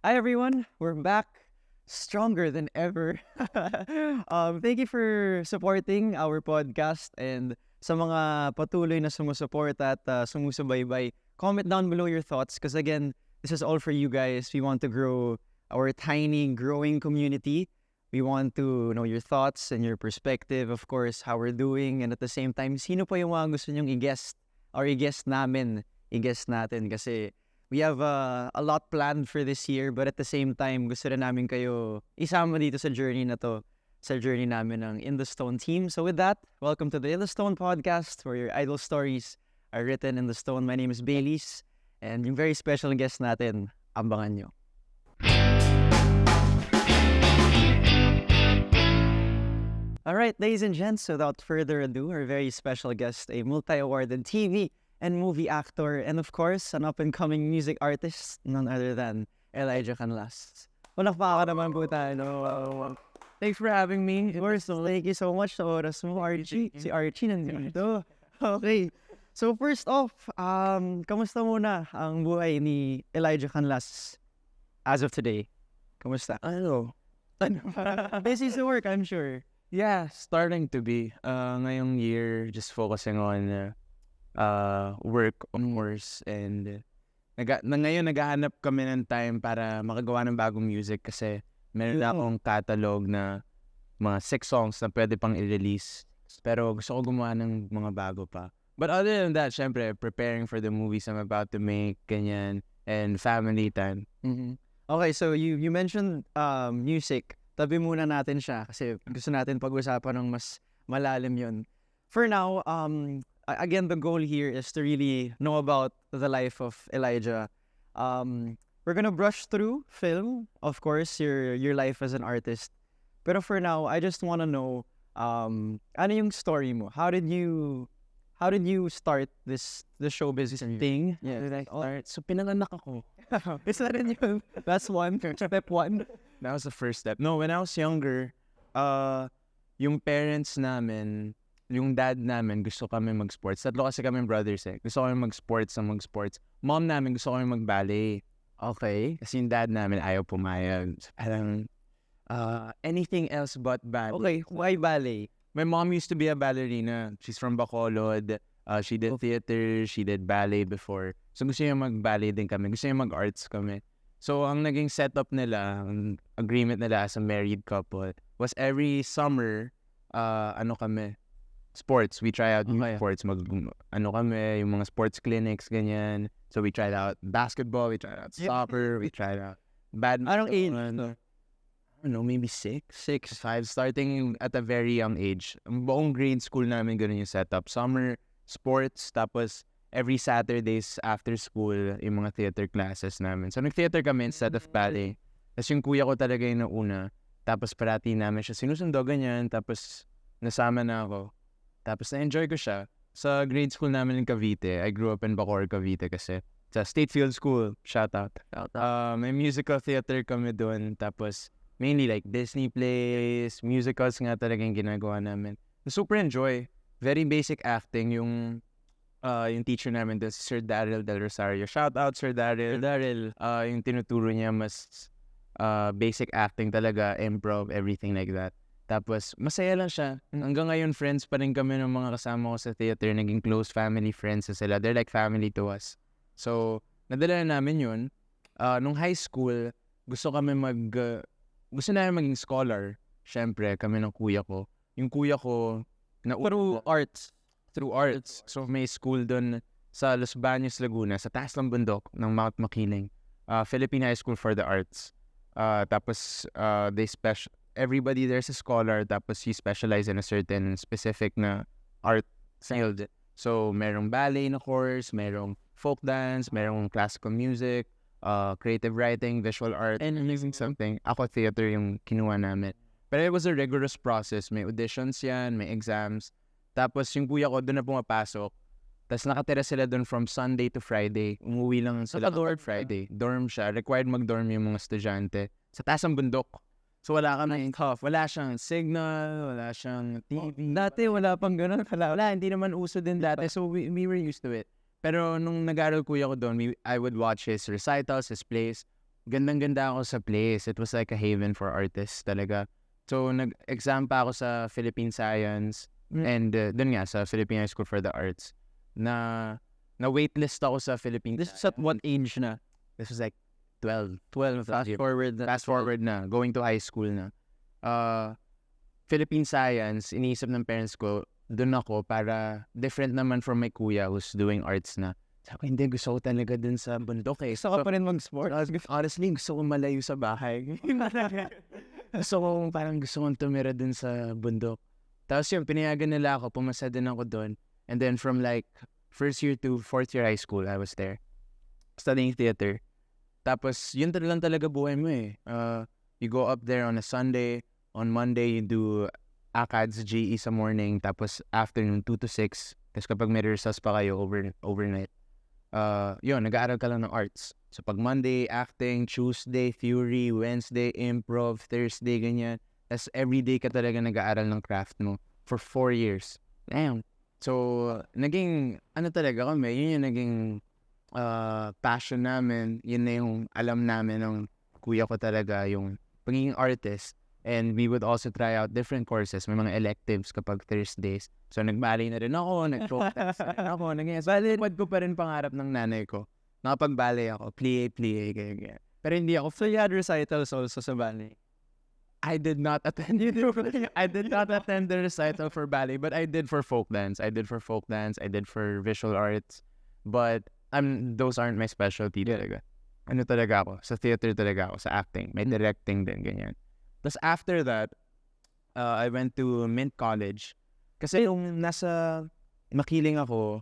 Hi everyone, we're back stronger than ever. Thank you for supporting our podcast and sa mga patuloy na sumusuport at sumusubaybay. Comment down below your thoughts because again, this is all for you guys. We want to grow our tiny growing community. We want to know your thoughts and your perspective, of course, how we're doing, and at the same time, sino pa yung mga gusto nyong i-guest or i-guest natin kasi we have a lot planned for this year, but at the same time, gusto rin namin kayo isama dito sa journey na to, sa journey namin ng In the Stone team. So with that, welcome to the In the Stone podcast, where your idol stories are written in the stone. My name is Baileys, and yung very special guest natin, abangan nyo. Alright, ladies and gents, without further ado, our very special guest, a multi-awarded TV and movie actor, and of course, an up-and-coming music artist, none other than Elijah Canlas. Palakpakan naman po tayo. Thanks for having me. Of course, thank you so much sa oras mo, Archie. Si Archie nandito. Okay. So first off, kamusta muna ang buhay ni Elijah Canlas as of today? Kamusta? Busy sa work, I'm sure. Yeah, starting to be. Ngayong year, just focusing on work, on course, and ngayon naghahanap kami ng time para makagawa ng bagong music kasi meron na akong catalog na mga 6 songs na pwede pang i-release. Pero gusto ko gumawa ng mga bago pa. But other than that, syempre, preparing for the movies I'm about to make, ganyan, and family time. Mm-hmm. Okay, so you mentioned music. Tabi muna natin siya kasi gusto natin pag-usapan ng mas malalim yun. For now, again, the goal here is to really know about the life of Elijah. We're gonna brush through film, of course, your life as an artist. Pero for now, I just wanna know, ano yung story mo? How did you start the showbiz thing? Yeah, start. So pinanganak ako. Is that in you? That's one. Step one. That was the first step. No, when I was younger, yung parents namin, yung dad namin, gusto kami mag-sports. Tatlo kasi kami brothers eh. Gusto kami mag-sports. Mom namin gusto kami mag-ballet. Okay. Kasi yung dad namin ayaw pumayag. Parang, anything else but ballet. Okay, why ballet? My mom used to be a ballerina. She's from Bacolod. She did theater, she did ballet before. So gusto niya mag-ballet din kami. Gusto niya mag-arts kami. So ang naging setup nila, ang agreement nila as a married couple, was every summer, sports. We try out sports. Yung mga sports clinics, ganyan. So we tried out basketball, we tried out soccer, we tried out badminton. Anong age? I don't know, maybe 6, 5, starting at a very young age. Ang buong grade school namin ganun yung setup. Summer, sports, tapos every Saturdays after school, yung mga theater classes namin. So nag-theater kami instead of ballet. Tapos yung kuya ko talaga yung nauna. Tapos parati namin siya sinusundo ganyan. Tapos nasama na ako. Tapos na-enjoy ko siya. Sa grade school namin in Cavite, I grew up in Bacoor, Cavite kasi. Sa State Field School, shout out. May musical theater kami doon. Tapos mainly like Disney plays, musicals nga talaga yung ginagawa namin. Super enjoy. Very basic acting yung teacher namin doon, si Sir Daryl Del Rosario. Shout out Sir Daryl. Yung tinuturo niya mas basic acting talaga, improv, everything like that. Tapos masaya lang siya. Hanggang ngayon friends pa rin kami ng mga kasama ko sa theater. Naging close family friends na sila. They're like family to us. So nadala na namin yun. Nung high school, gusto namin maging scholar. Syempre, kami ng kuya ko. Yung kuya ko, Through arts. So may school doon sa Los Baños, Laguna, sa taas ng bundok ng Mount Makiling. Philippine High School for the Arts. Tapos everybody there's a scholar, tapos you specialize in a certain specific na art field. So merong ballet na course, merong folk dance, merong classical music, creative writing, visual art, and something. Ako theater yung kinuha namin. But it was a rigorous process. May auditions yan, may exams. Tapos yung kuya ko doon na pumapasok. Tapos nakatira sila doon from Sunday to Friday. Umuwi lang sila kapag Friday. Dorm siya. Required mag-dorm yung mga estudyante. Sa taas ng bundok. So wala kami wala siyang signal, wala siyang TV. Dati wala pang ganun. Wala, hindi naman uso din dati. So we were used to it. Pero nung nag-aaral kuya ko doon, I would watch his recitals, his plays. gandang-ganda ako sa place. It was like a haven for artists talaga. So, nag-exam pa ako sa Philippine Science and dun nga, sa Philippine High School for the Arts. Na waitlist ako sa Philippine This is at what age na? This was like 12. 12. Fast forward. Fast forward na. Going to high school na. Philippine Science, iniisip ng parents ko, dun ako para different naman from my kuya who's doing arts na. Sabi ko, hindi, gusto ko talaga dun sa bundok eh. Gusto ka pa rin mag-sport? Honestly, gusto ko malayo sa bahay. Gusto kong tumira dun sa bundok. Tapos yun, pinayagan nila ako, pumasa din ako dun. And then from like first year to fourth year high school, I was there. Studying theater. Tapos yun lang talaga buhay mo eh. You go up there on a Sunday. On Monday, you do ACADS, GE sa morning. Tapos afternoon, 2 to 6. Tapos kapag may rehearsals pa kayo overnight. Yun, nag-aaral ka lang ng arts. So pag Monday, acting, Tuesday, theory, Wednesday, improv, Thursday, ganyan. Tapos everyday ka talaga nag-aaral ng craft mo for 4 years. Damn. So, naging, talaga kami, yun yung naging passion namin. Yun na yung alam namin ng kuya ko talaga, yung pagiging artist. And we would also try out different courses. May mga electives kapag Thursdays. So, nag-ballet na rin ako, nag-folk dance na rin ako. Ballet ko pa rin pangarap ng nanay ko. Nakapag-ballet ako, plie, ganyan. Pero hindi ako. So, you had recitals also sa ballet? I did not attend the recital for ballet, but I did for folk dance. I did for visual arts. But those aren't my specialty talaga. Ano talaga ako? Sa theater talaga ako, sa acting. May directing din, ganyan. Tapos after that, I went to Mint College. Kasi yung nasa makiling ako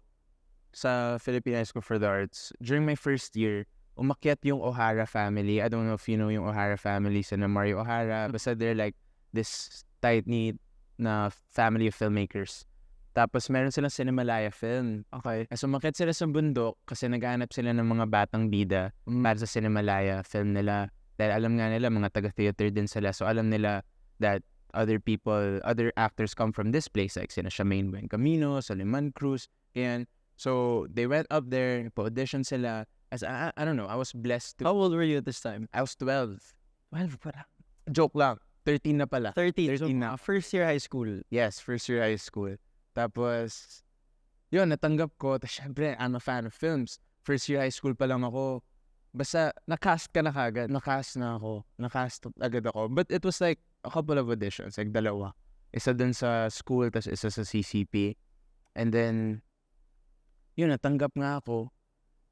sa Philippine High School for the Arts, during my first year, umakyat yung O'Hara family. I don't know if you know yung O'Hara family, sa Mario O'Hara. Basta they're like this tight-knit na family of filmmakers. Tapos meron silang Cinemalaya film. Okay. So umakyat sila sa bundok kasi naghahanap sila ng mga batang bida para sa Cinemalaya film nila. Dahil alam nga nila, mga taga-theater din sila. So alam nila that other actors come from this place. Like sina Shamaine Buencamino, Soliman Cruz. And so they went up there, pa-audition sila. As I don't know, I was blessed to... How old were you at this time? I was 12. 12 pala. Joke lang. 13 na pala. 13 so, na. First year high school. Yes, first year high school. Tapos, yun, natanggap ko. Tapos syempre, I'm a fan of films. First year high school pa lang ako. Basta, nakast ka na kagad. Nakast agad ako. But it was like a couple of auditions. Like dalawa. Isa dun sa school, tapos isa sa CCP. And then, yun, natanggap nga ako.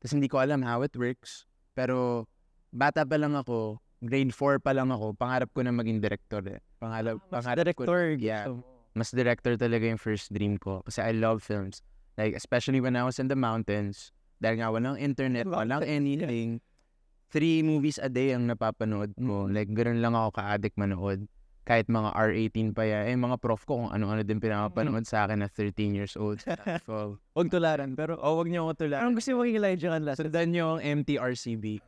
Tapos hindi ko alam how it works. Pero, bata pa lang ako. Grade 4 pa lang ako. Pangarap ko na maging director eh. Pangarap director. Ko, yeah. Mas director talaga yung first dream ko. Kasi I love films. Like, especially when I was in the mountains. Dahil nga walang internet, walang anything. 3 movies a day ang napapanood mo. Like, ganoon lang ako ka-addict manood. Kahit mga R18 pa yan. Mga prof ko kung ano-ano din pinapanood sa akin na 13 years old. So, huwag tularan. Pero, wag niyo ako tularan. Anong gusto mo maging Elijah Canlas? Sundan niyo ang MTRCB.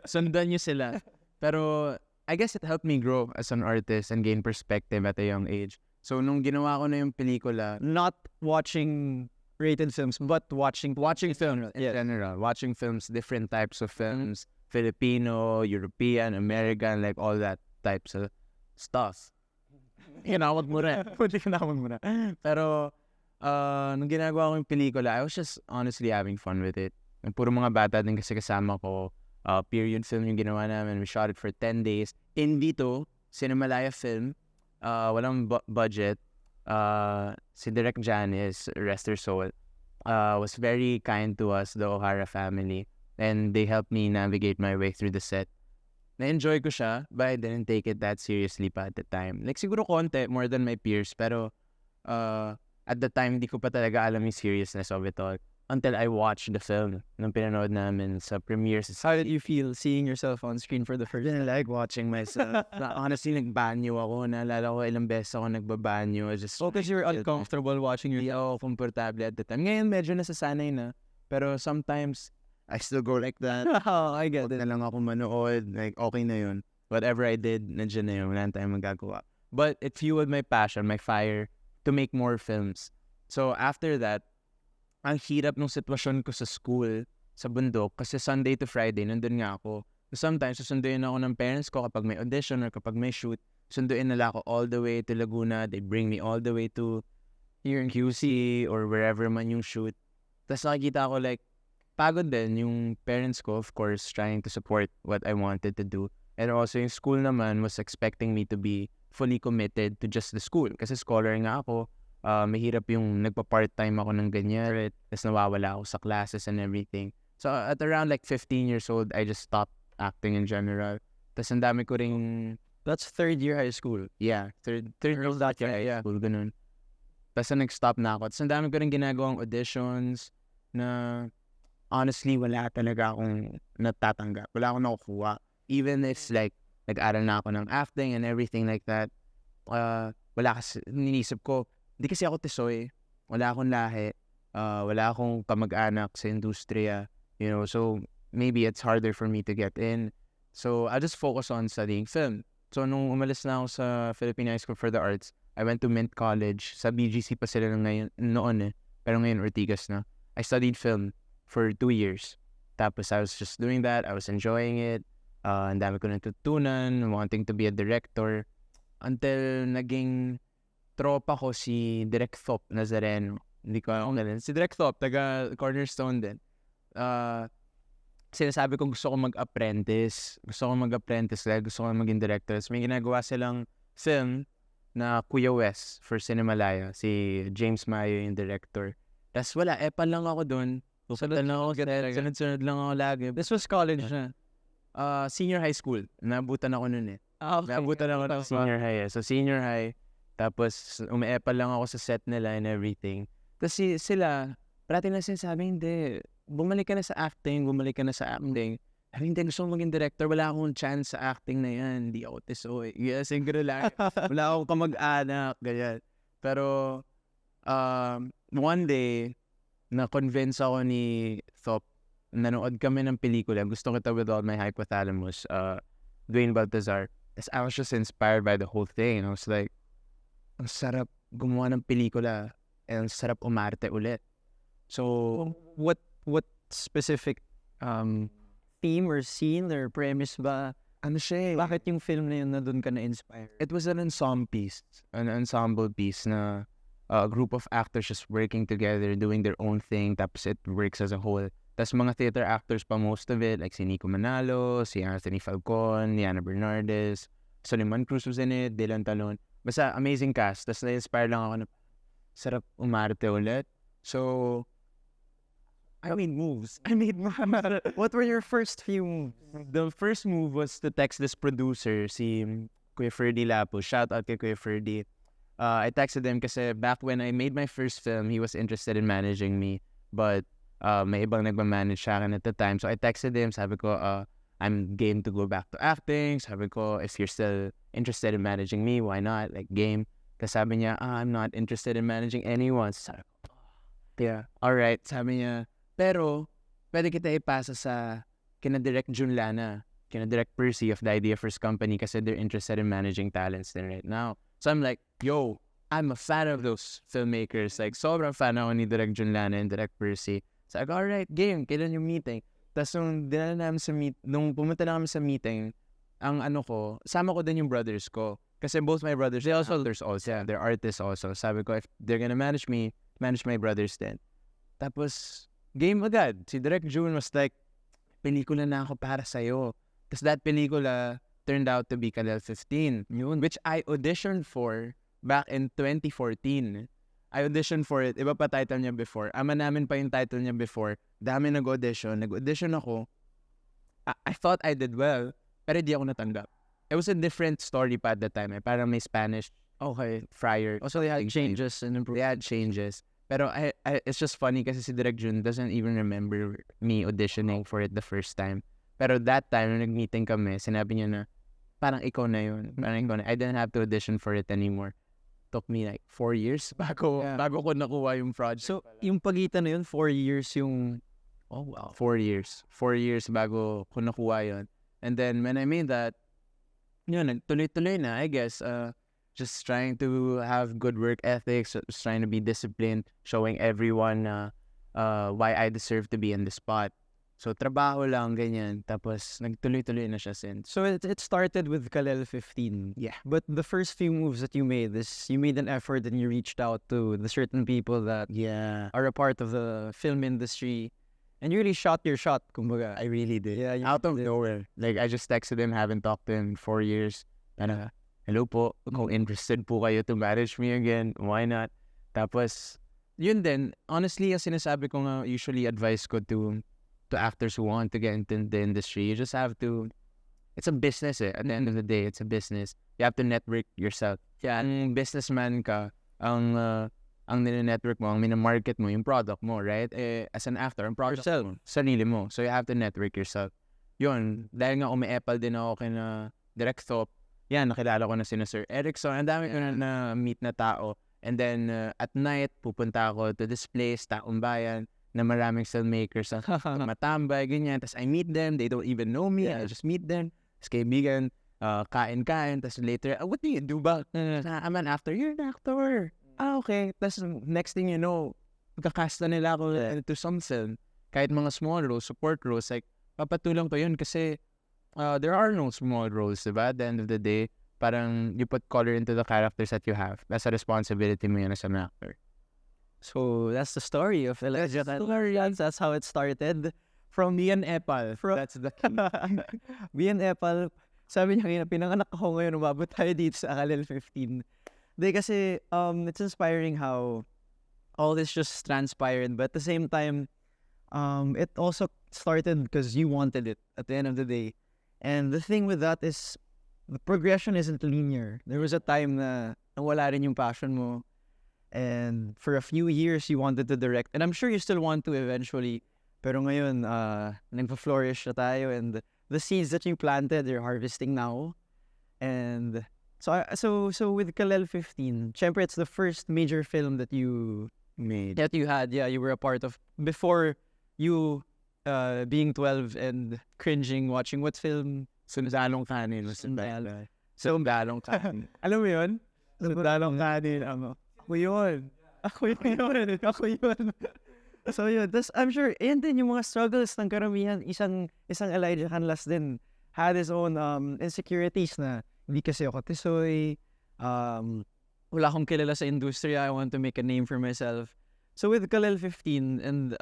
Sundan niyo sila. Pero, I guess it helped me grow as an artist and gain perspective at a young age. So, nung ginawa ko na yung pelikula, not watching rated films, but watching films in general. Watching films, different types of films. Filipino, European, American, like all that types of stuff. Kinawag mo rin. Pero, nung ginagawa ko yung pelikula, I was just honestly having fun with it. Puro mga bata din kasi kasama ko. Period film yung ginawa namin. We shot it for 10 days. In dito, Cinemalaya film. Walang budget. Si Direk Janice, rest her soul, was very kind to us, the O'Hara family. And they helped me navigate my way through the set. Na-enjoy ko siya, but I didn't take it that seriously pa at the time. Like, siguro konti, more than my peers, pero at the time, di ko pa talaga alam yung seriousness of it all. Until I watched the film nung pinanood namin sa premiere. How did you feel seeing yourself on screen for the first time? I like watching myself. Honestly, nagbanyo ako. Naalala ko ilang beses ako nagbabanyo. Because you were uncomfortable watching your... Hindi ako komportable at the time. Ngayon, medyo nasasanay na. Pero sometimes, I still go like that. I get it. Na lang ako manood. Like, okay na yun. Whatever I did, nandiyan na yun. Wala na tayong magagawa. But it fueled my passion, my fire to make more films. So after that, ang hirap ng sitwasyon ko sa school, sa bundok, kasi Sunday to Friday, nandun nga ako. Sometimes, susunduin ako ng parents ko kapag may audition or kapag may shoot. Sunduin nila ako all the way to Laguna. They bring me all the way to here in QC or wherever man yung shoot. Tapos nakikita ko like, pagod din yung parents ko, of course, trying to support what I wanted to do. And also yung school naman was expecting me to be fully committed to just the school. Kasi scholar nga ako, mahirap yung nagpa-part-time ako ng ganyan. Right. Tapos nawawala ako sa classes and everything. So at around like 15 years old, I just stopped acting in general. Tapos ang dami ko ring... That's third year high school. Yeah, third year high school, ganun. Tapos nag-stop na ako. Tapos ang dami ko rin ginagawang auditions na honestly, wala talaga akong natatanggap. Wala akong nakukuha. Even if like, nag-aral na ako ng acting and everything like that, wala kasi, ninisip ko, hindi kasi ako tisoy. Wala akong lahi. Wala akong kamag-anak sa industriya. You know, so maybe it's harder for me to get in. So I just focus on studying film. So nung umalis na ako sa Philippine High School for the Arts, I went to Mint College. Sa BGC pa sila noon eh. Pero ngayon Ortigas na. I studied film for 2 years. Tapos I was just doing that. I was enjoying it. Ang dami ko natutunan, wanting to be a director. Until naging tropa ko si Direk Thop Nazareno. Hindi ko alam na rin. Si Direk Thop, taga Cornerstone din. Sinasabi ko gusto ko mag-apprentice. Gusto ko mag-apprentice dahil gusto ko maging director. So, may ginagawa silang film na Kuya West for Cinemalaya. Si James Mayo yung director. Tapos wala, epan lang ako dun. Sunod-sunod lang ako lagi. This was college na. Senior high school. Naabutan ako nun eh. Okay. Naabutan ako ng senior high. So senior high. Tapos umeepal lang ako sa set nila and everything. Tapos sila, parati na sinasabi, hindi, bumalik ka na sa acting. Hindi, gusto kong maging director. Wala akong chance sa acting na yan. Hindi ako tisoy. Yes, yung gano'n lang. Wala akong kamag-anak. Ganyan. Pero, one day, na-convince ako ni Thop. Nanood kami ng pelikula. Gusto kita with all my hypothalamus. Dwayne Baltazar. As I was just inspired by the whole thing. And I was like, ang sarap gumawa ng pelikula. And ang sarap umarte ulit. So, what specific theme or scene or premise ba? ano siya eh? Bakit yung film na yun na doon ka na-inspire? It was an ensemble piece. An ensemble piece na a group of actors just working together, doing their own thing, tapos it works as a whole. Tapos mga theater actors pa, most of it, like si Nico Manalo, si Anthony Falcon, Liana Bernardes, Soliman Cruz was in it, Dylan Talon. Basta amazing cast. Tapos na-inspire lang ako na sarap umarte ulit. So, I made moves. What were your first few moves? The first move was to text this producer, si Kuya Ferdy Lapo. Shout out kay Kuya Ferdy. I texted him kasi back when I made my first film, he was interested in managing me. But may ibang nagmamanage sa akin at the time. So I texted him, sabi ko, I'm game to go back to acting. Sabi ko, if you're still interested in managing me, why not? Like, game. Kasi sabi niya, I'm not interested in managing anyone. Sabi ko, yeah, alright. Sabi niya, pero, pwede kita ipasa sa kina Direct Jun Lana, kina Direct Percy of the Idea First Company kasi they're interested in managing talents then right now. So I'm like, yo, I'm a fan of those filmmakers. Like, sobrang fan ako ni Direct Jun Lana and Direct Percy. So I go, alright, game, kailan yung meeting? Tapos nung pumunta na kami sa meeting, ang sama ko din yung brothers ko. Kasi both my brothers, they also actors also. Yeah, they're artists also. Sabi ko, if they're gonna manage me, manage my brothers then. Tapos, game agad. Si Direct June was like, pelikula na ako para sa'yo. Tapos that pelikula turned out to be Canal 15, which I auditioned for back in 2014. I auditioned for it. Iba pa title niya before. Ama namin pa yung title niya before. Dami nag-audition. Nag-audition ako. I thought I did well, pero di ako natanggap. It was a different story pa at the time. Parang may Spanish friar. Also, they had changes and improvements. They had changes. Pero it's just funny kasi si Direk Jun doesn't even remember me auditioning for it the first time. Pero that time, nung nag-meeting kami, sinabi niya na, parang ikaw na yun. Parang ikaw na. I didn't have to audition for it anymore. Took me like 4 years bago ko nakuha yung project. So, yung pagitan na yun, 4 years yung... Oh, wow. 4 years. 4 years bago ko nakuha yun. And then, when I made that, yun, tuloy-tuloy na, I guess. Just trying to have good work ethics, just trying to be disciplined, showing everyone why I deserve to be in the spot. So, trabaho lang, ganyan. Tapos, nagtuloy-tuloy na siya since. So it started with Kalel 15. Yeah. But the first few moves that you made is you made an effort and you reached out to the certain people that Yeah. are a part of the film industry. And you really shot your shot, kumbaga. I really did. Yeah, you Out of did. nowhere. Like, I just texted him, haven't talked to him in 4 years. Ano, hello po, kung interested po kayo to manage me again, why not? Tapos, yun din, honestly, ang sinasabi ko nga, usually advice ko to actors who want to get into the industry, you just have to, it's a business at the end of the day, it's a business. You have to network yourself. Yeah, ang businessman ka, ang nire-network mo, ang minamarket mo, yung product mo, right? As an actor, ang product mo, sarili mo. So you have to network yourself. Yun, dahil nga umi-epal din ako kina Direct Thought, yan, nakilala ko na sina Sir Erickson, ang dami ko na meet na tao. And then, at night, pupunta ako to this place, Taong Bayan, na maraming filmmakers ang matambay, ganyan. Tapos I meet them, they don't even know me, I just meet them. Tapos kaibigan, kain-kain, tapos later, what do you do ba? I'm an actor. You're an actor. Okay. Tapos next thing you know, magkakasta nila ako into some film. Kahit mga small roles, support roles, like, papatulong ko yun kasi there are no small roles, diba? At the end of the day, parang you put color into the characters that you have. That's a responsibility mo yun as an actor. So that's the story of Elijah. That's how it started. From Me and Epal. That's the key. Me and Epal, sabi niya ngayon, pinanganak ako ngayon, umabot tayo dito sa Kalel 15. Di kasi, it's inspiring how all this just transpired. But at the same time, it also started because you wanted it at the end of the day. And the thing with that is, the progression isn't linear. There was a time na nawala rin yung passion mo. And for a few years, you wanted to direct. And I'm sure you still want to eventually. Pero ngayon, nagpa-flourish na tayo. And the seeds that you planted, you're harvesting now. And so with Kalel 15, syempre it's the first major film that you Made. that you had. Yeah, you were a part of. Before you being 12 and cringing, watching what film? Sundalong Kanin. Sundalong Kanin. Alam mo yun? Sundalong Kanin. Ako yun. Ako yun. So yun. Tapos I'm sure, yan din yung mga struggles ng karamihan. Isang Elijah Canlas din had his own insecurities na hindi kasi ako tisoy. Wala akong kilala sa industriya. I want to make a name for myself. So with Kalel 15 and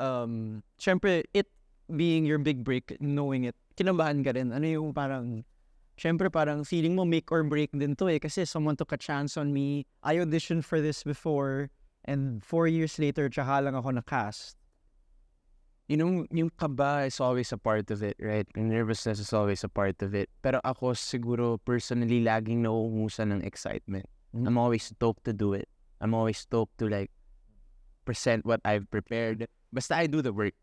syempre it being your big break, knowing it, kinabahan ka rin. Ano yung parang, syempre parang feeling mo make or break din to kasi someone took a chance on me. I auditioned for this before and 4 years later, tsaka lang ako na-cast. Yung kaba is always a part of it, right? Yung nervousness is always a part of it. Pero ako siguro personally laging nauungusan ng excitement. I'm always stoked to do it. I'm always stoked to like present what I've prepared. Basta I do the work.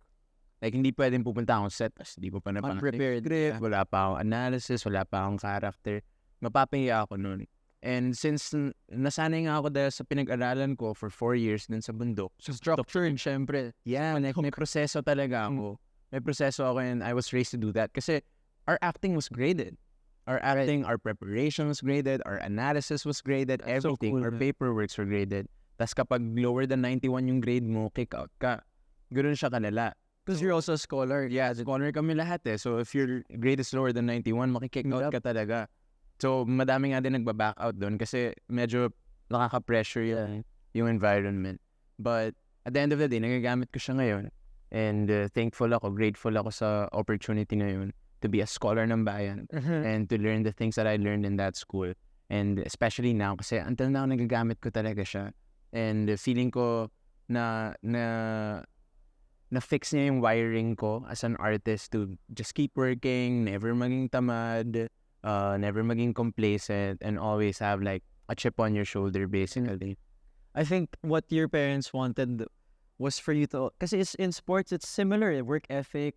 Like, hindi pwedeng pupunta akong set tapos hindi ko pa Unprepared. script, wala pa akong analysis, wala pa akong character. Mapapahiya ako nun. And since nasanay nga ako dahil sa pinag-aralan ko for 4 years dun sa bundok. So structured, syempre. Yeah, like, may proseso talaga ako. May proseso ako and I was raised to do that. Kasi our acting was graded. Our acting, our preparation was graded, our analysis was graded, everything. So cool, our paperworks were graded. Tapos kapag lower than 91 yung grade mo, kick out ka. Ganoon siya kalala. Because you're also a scholar. Yeah, scholar kami lahat eh. So if your grade is lower than 91, makikick out ka talaga. So madami nga din nagba-back out doon kasi medyo nakaka-pressure yung environment. But at the end of the day, nagagamit ko siya ngayon. And thankful ako, grateful ako sa opportunity na yun to be a scholar ng bayan and to learn the things that I learned in that school. And especially now, kasi until now, nagagamit ko talaga siya. And feeling ko na fix niya yung wiring ko as an artist to just keep working, never maging tamad, never maging complacent, and always have like a chip on your shoulder, basically. I think what your parents wanted was for you to, kasi in sports, it's similar, work ethic,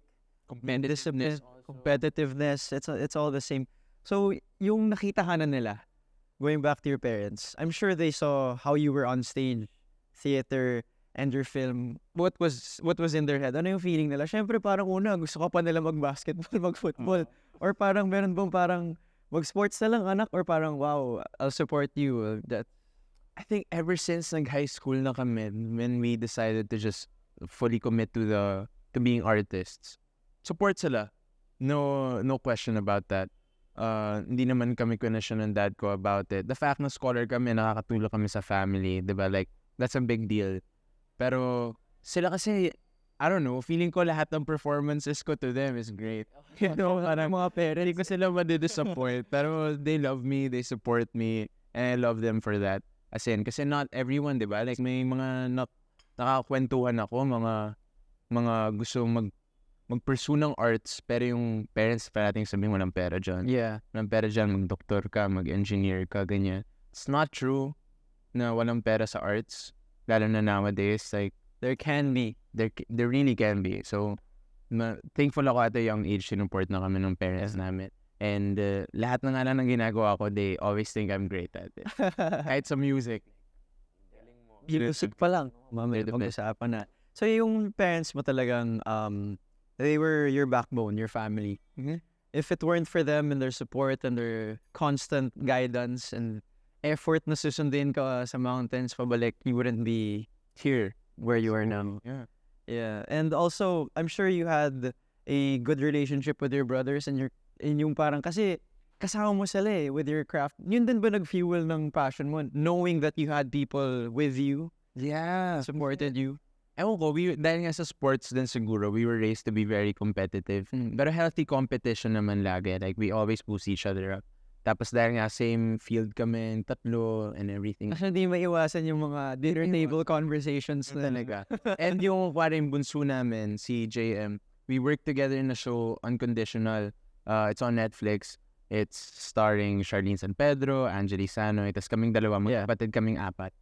competitiveness, it's all the same. So, yung nakita ka na nila, going back to your parents, I'm sure they saw how you were on stage, theater, and your film. What was in their head? Ano yung feeling nila? Syempre parang una, gusto ko pa nila mag-basketball, mag-football. Or parang meron bang parang mag-sports na lang anak? Or parang, wow, I'll support you. That I think ever since high school na kami, when we decided to just fully commit to being artists, support sila. No question about that. Hindi naman kami question ng dad ko about it. The fact na scholar kami, nakakatulong kami sa family, diba? Like, that's a big deal. Pero, sila kasi, I don't know, feeling ko lahat ng performances ko to them is great. You know, parang mga parents, hindi ko sila madidisappoint. Pero, they love me, they support me, and I love them for that. As in, kasi not everyone, diba? Like, may mga nakakwentuhan ako, mga gusto mag-pursue ng arts, pero yung parents pa natin sabihin walang pera dyan. Yeah. Walang pera dyan, mag-doktor ka, mag-engineer ka, ganyan. It's not true na walang pera sa arts. Lalo na nowadays, like, There can be. there really can be. So, thankful ako at a young age, sinuport na kami ng parents namin. And lahat na nga lang ng ginagawa ko, they always think I'm great at it. Kahit sa music. Music pa lang. Mamaya pag-usapan na. So, yung parents mo talagang, they were your backbone, your family. If it weren't for them and their support and their constant guidance and effort na susundin ka sa mountains pabalik, you wouldn't be here where you are now. Yeah. And also, I'm sure you had a good relationship with your brothers and yung parang kasi kasama mo sila with your craft. Yun din ba nag-fuel ng passion mo? Knowing that you had people with you, supported you? Ewan ko, dahil nga sa sports din siguro, we were raised to be very competitive. Pero healthy competition naman lagi. Like, we always boost each other up. Tapos dahil nga same field kami, tatlo, and everything. Kasi hindi maiwasan yung mga dinner table conversations na. Talaga. And yung parang bunso namin, si JM, we worked together in a show, Unconditional. It's on Netflix. It's starring Charlene San Pedro, Angeli Sanoy, tapos kaming dalawa, magkapatid kaming apat.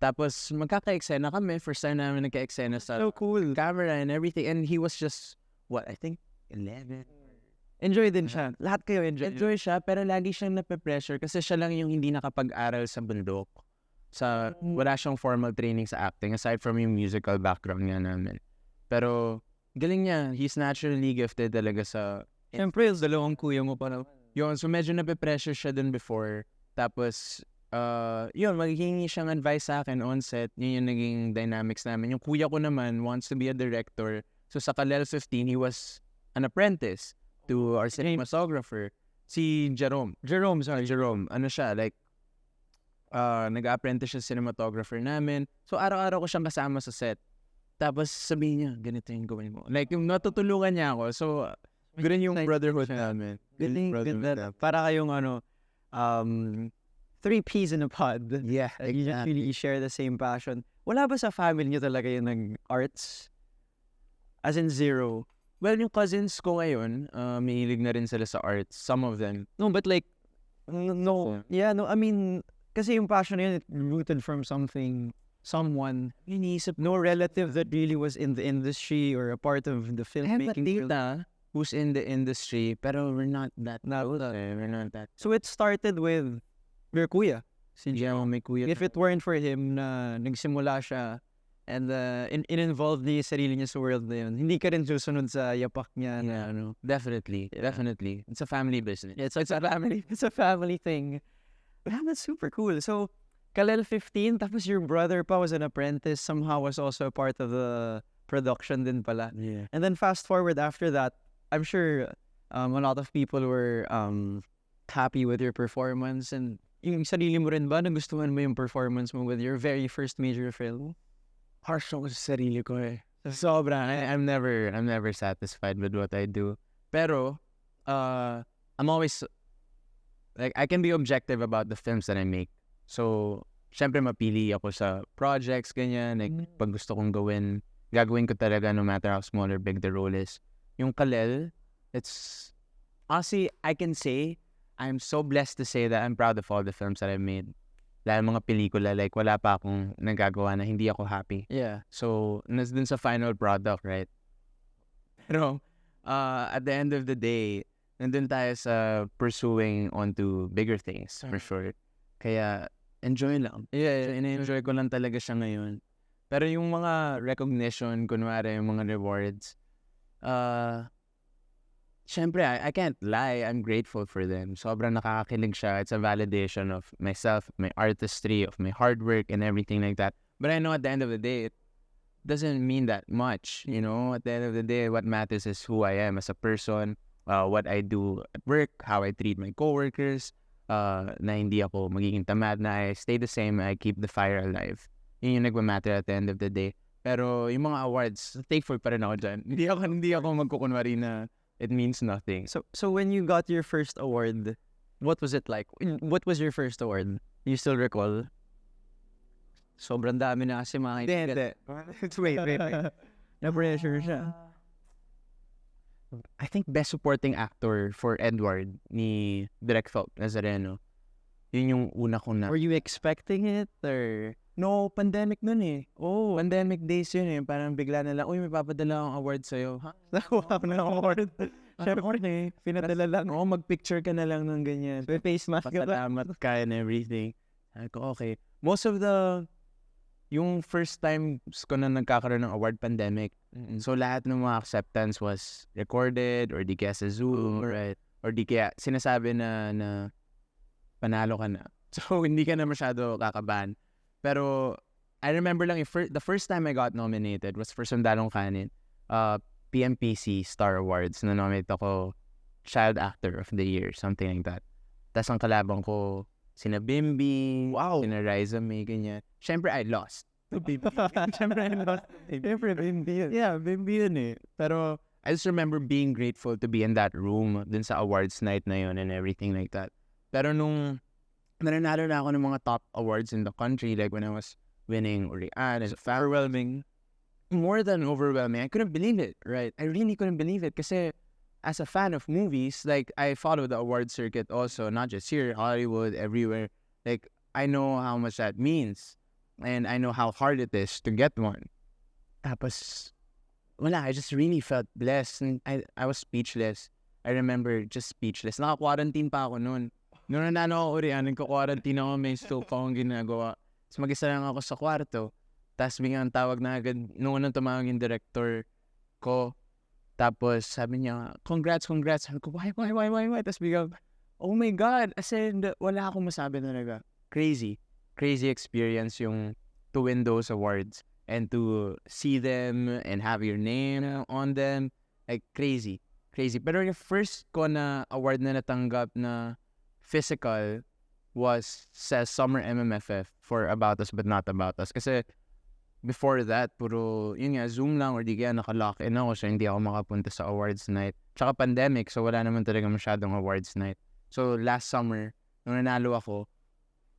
Tapos magkaka-eksena kami. First time namin nagka-eksena sa So cool. camera and everything. And he was just, I think 11. Enjoy din siya. Lahat kayo enjoy Siya, pero lagi siyang nape-pressure kasi siya lang yung hindi nakapag-aral sa bundok. Wala siyang formal training sa acting aside from yung musical background nga namin. Pero galing niya. He's naturally gifted talaga sa... Siyempre, yung dalawang kuya mo pa na. Yun, so medyo nape-pressure siya dun before. Tapos, yun, maghihingi siyang advice sa akin on set. Yun yung naging dynamics namin. Yung kuya ko naman wants to be a director. So sa Kalel 15, he was an apprentice to our cinematographer. Si Jerome. Jerome. Ano siya, like, nag-apprentice siya cinematographer namin. So araw-araw ko siyang kasama sa set. Tapos sabihin niya, ganito yung gawin mo. Like, yung natutulungan niya ako. So, ganun yung brotherhood namin. Ganda. Para kayong three peas in a pod. Yeah, You just really share the same passion. Wala ba sa family niyo talaga yung nag-arts? As in zero? Well, yung cousins ko ngayon, mahilig na rin sila sa arts. Some of them. No, but like, no. Yeah, no, I mean, kasi yung passion na yun, it rooted from someone. No relative that really was in the industry or a part of the filmmaking. I have a tita who's in the industry, pero we're not that. We're not that. So it started with your kuya. May kuya. If it weren't for him na nagsimula siya and in-involved niya yung sarili niya sa world na yun, hindi ka rin susunod sa yapak niya na ano. Definitely. It's a family business. Yeah, it's a family thing. Yeah, that's super cool. So, Kalel 15, tapos your brother pa was an apprentice, somehow was also a part of the production din pala. Yeah. And then fast forward after that, I'm sure a lot of people were happy with your performance, and yung sarili mo rin ba, nagustuhan mo yung performance mo with your very first major film? Harsh ako sa sarili ko eh. Sobra. I'm never satisfied with what I do. Pero, I'm always, like, I can be objective about the films that I make. So, syempre mapili ako sa projects, ganyan. Like, pag gusto kong gagawin ko talaga no matter how small or big the role is. Yung Kalel, it's, honestly, I can say, I'm so blessed to say that I'm proud of all the films that I've made. Dahil mga pelikula, like, wala pa akong nagagawa na hindi ako happy. Yeah. So, dun sa final product, right? Pero, at the end of the day, nandun tayo sa pursuing onto bigger things, for sure. Kaya, enjoy lang. Yeah. So, ina-enjoy ko lang talaga siya ngayon. Pero yung mga recognition, kunwari, yung mga rewards, syempre, I can't lie. I'm grateful for them. Sobrang nakakakilig siya. It's a validation of myself, my artistry, of my hard work, and everything like that. But I know at the end of the day, doesn't mean that much, you know. At the end of the day, what matters is who I am as a person, what I do at work, how I treat my coworkers, na hindi ako magiging tamad, na I stay the same, I keep the fire alive. Yun yung nagmamatter at the end of the day. Pero yung mga awards, thankful pa rin ako dyan. Hindi ako magkukunwari na it means nothing. So when you got your first award, what was it like? What was your first award? You still recall? Sobrang dami na kasi mga Hindi. Wait. Na-pressure siya. I think best supporting actor for Edward ni Direk Philip Nazareno. Yun yung una ko na. Were you expecting it or? No, pandemic nun eh. Oh, pandemic days yun eh. Parang bigla na lang, uy, may papadala akong award sa'yo. Ha? Nakuha ko na award. Siyempre, pinadala lang. Oo, mag-picture ka na lang ng ganyan. May face mask ka ba? Pasalamat ka and everything. Sabi ko, okay. Most of yung first time ko na nagkakaroon ng award, pandemic. So, lahat ng mga acceptance was recorded or di kaya sa Zoom or di kaya sinasabi na panalo ka na. So, hindi ka na masyado kakabahan. Pero, I remember lang, the first time I got nominated was for Sundalong Kanin. PMPC Star Awards. Na-nominate ako Child Actor of the Year, something like that. Tapos ang kalabang ko, sina Bimbi, sina Riza May, ganyan. Siyempre, I lost. Siyempre, I lost. Siyempre, Bimbi yun. Yeah, Bimbi yun eh. Pero, I just remember being grateful to be in that room dun sa awards night na yun and everything like that. Pero nung nananalo na ako ng mga top awards in the country, like when I was winning Urian and Overwhelming. more than overwhelming. I couldn't believe it, right? I really couldn't believe it kasi as a fan of movies, like I follow the award circuit also, not just here, Hollywood, everywhere. Like I know how much that means and I know how hard it is to get one. Tapos, wala, I just really felt blessed and I was speechless. I remember just speechless. Naka-quarantine pa ako noon. Noon nanalo ako Urian, nagka-quarantine ako, may still pa akong ginagawa. Tapos mag-isa lang ako sa kwarto. Tapos biglang tawag na agad, nung unang tumawag yung director ko. Tapos sabi niya, congrats. Sabi ko, why? Tapos biglang, oh my God. As in, wala akong masabi talaga. Crazy experience yung to win those awards. And to see them and have your name on them. Like, crazy. Pero yung first ko na award na natanggap na physical was sa Summer MMFF for About Us But Not About Us. Kasi before that, puro, yun nga, Zoom lang or di kaya naka-lock-in ako so hindi ako makapunta sa awards night. Tsaka pandemic, so wala naman talaga masyadong awards night. So last summer, nung nanalo ako,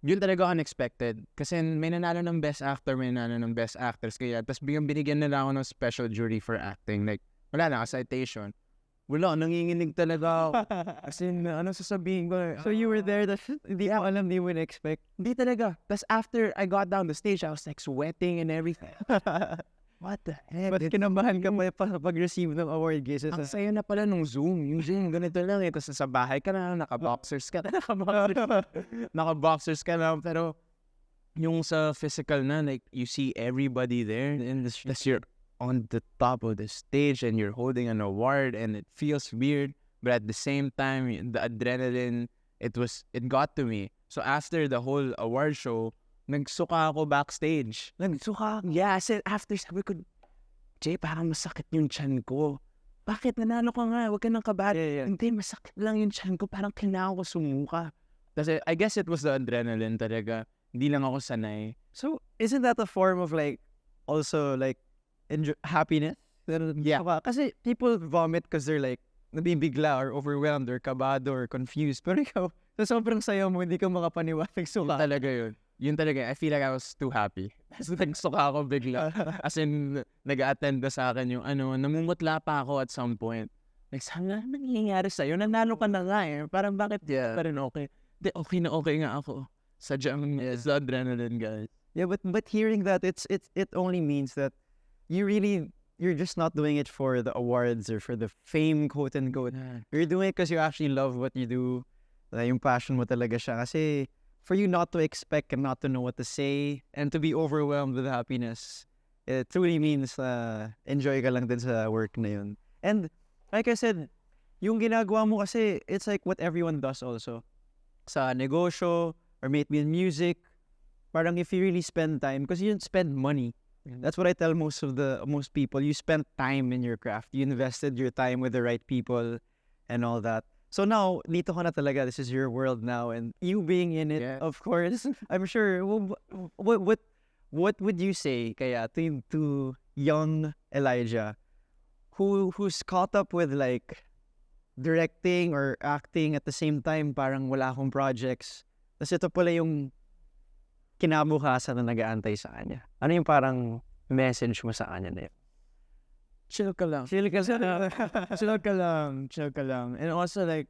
yun talaga unexpected. Kasi may nanalo ng Best Actor, may nanalo ng Best Actress. Kaya, tapos binigyan nila ako ng special jury for acting. Like, wala na, citation. Wala, nanginginig talaga ako. As in, ano sasabihin ko? So you were there, hindi mo alam, hindi mo na-expect. Hindi talaga. Tapos after I got down the stage, I was like sweating and everything. What the heck? But kinabahan ka pa pag-receive ng award guys. Ang saya na pala nung Zoom. Yung Zoom, ganito lang. Tapos sa bahay ka na, naka-boxers ka na. Naka-boxers ka na. Pero yung sa physical na, like, you see everybody there. And that's you're on the top of the stage and you're holding an award and it feels weird. But at the same time, the adrenaline, it got to me. So after the whole award show, nagsuka ako backstage. Nagsuka? Yeah, I said after, sabi ko, Jay, parang masakit yung tiyan ko. Bakit? Nanalo ka nga. Huwag ka nang kabahan. Yeah. Hindi, masakit lang yung tiyan ko. Parang kailangan ko sumuka. Kasi I guess it was the adrenaline talaga. Hindi lang ako sanay. So, isn't that a form of like, also like, happiness? Yeah. Kasi people vomit because they're like, nabibigla or overwhelmed or kabado or confused. Pero ikaw, sa sobrang sayo mo, hindi ka makapaniwalag suka. Yun talaga. I feel like I was too happy. So, nagsuka ako bigla. As in, nag-attend sa akin yung namumutla pa ako at some point. Like, saan nga nangyayari sa'yo? Nanalo ka na nga eh. Parang bakit pa rin okay? Di, okay nga ako. Sadyang sa adrenaline, guys. Yeah, but hearing that, it only means that you're just not doing it for the awards or for the fame, quote unquote. You're doing it because you actually love what you do. Yung passion mo talaga siya. Kasi for you not to expect and not to know what to say and to be overwhelmed with happiness, it truly means enjoy ka lang din sa work na yun. And like I said, yung ginagawa mo kasi, it's like what everyone does also. Sa negosyo or maybe in music, parang if you really spend time, because you don't spend money That's what I tell most people. You spent time in your craft. You invested your time with the right people and all that. So now, dito ka na talaga. This is your world now, and you being in it, Yeah. of course. I'm sure. What would you say, kaya to young Elijah, who's caught up with like directing or acting at the same time, parang wala akong projects. Tapos ito pala yung kinabukasan na nag-aantay sa kanya. Ano yung parang message mo sa kanya na yun? Chill ka lang. Chill ka sa... Chill ka lang. Chill ka lang. And also like,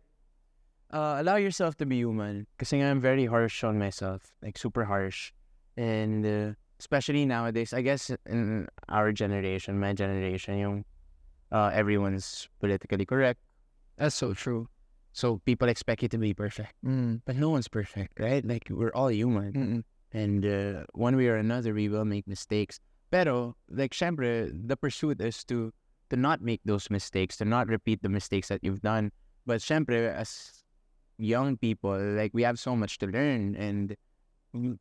allow yourself to be human. Kasi nga I'm very harsh on myself. Like super harsh. And especially nowadays, I guess in our generation, my generation, yung everyone's politically correct. That's so true. So people expect you to be perfect. But no one's perfect, right? Like we're all human. And one way or another, we will make mistakes. Pero, like, syempre, the pursuit is to not make those mistakes, to not repeat the mistakes that you've done. But syempre, as young people, like, we have so much to learn. And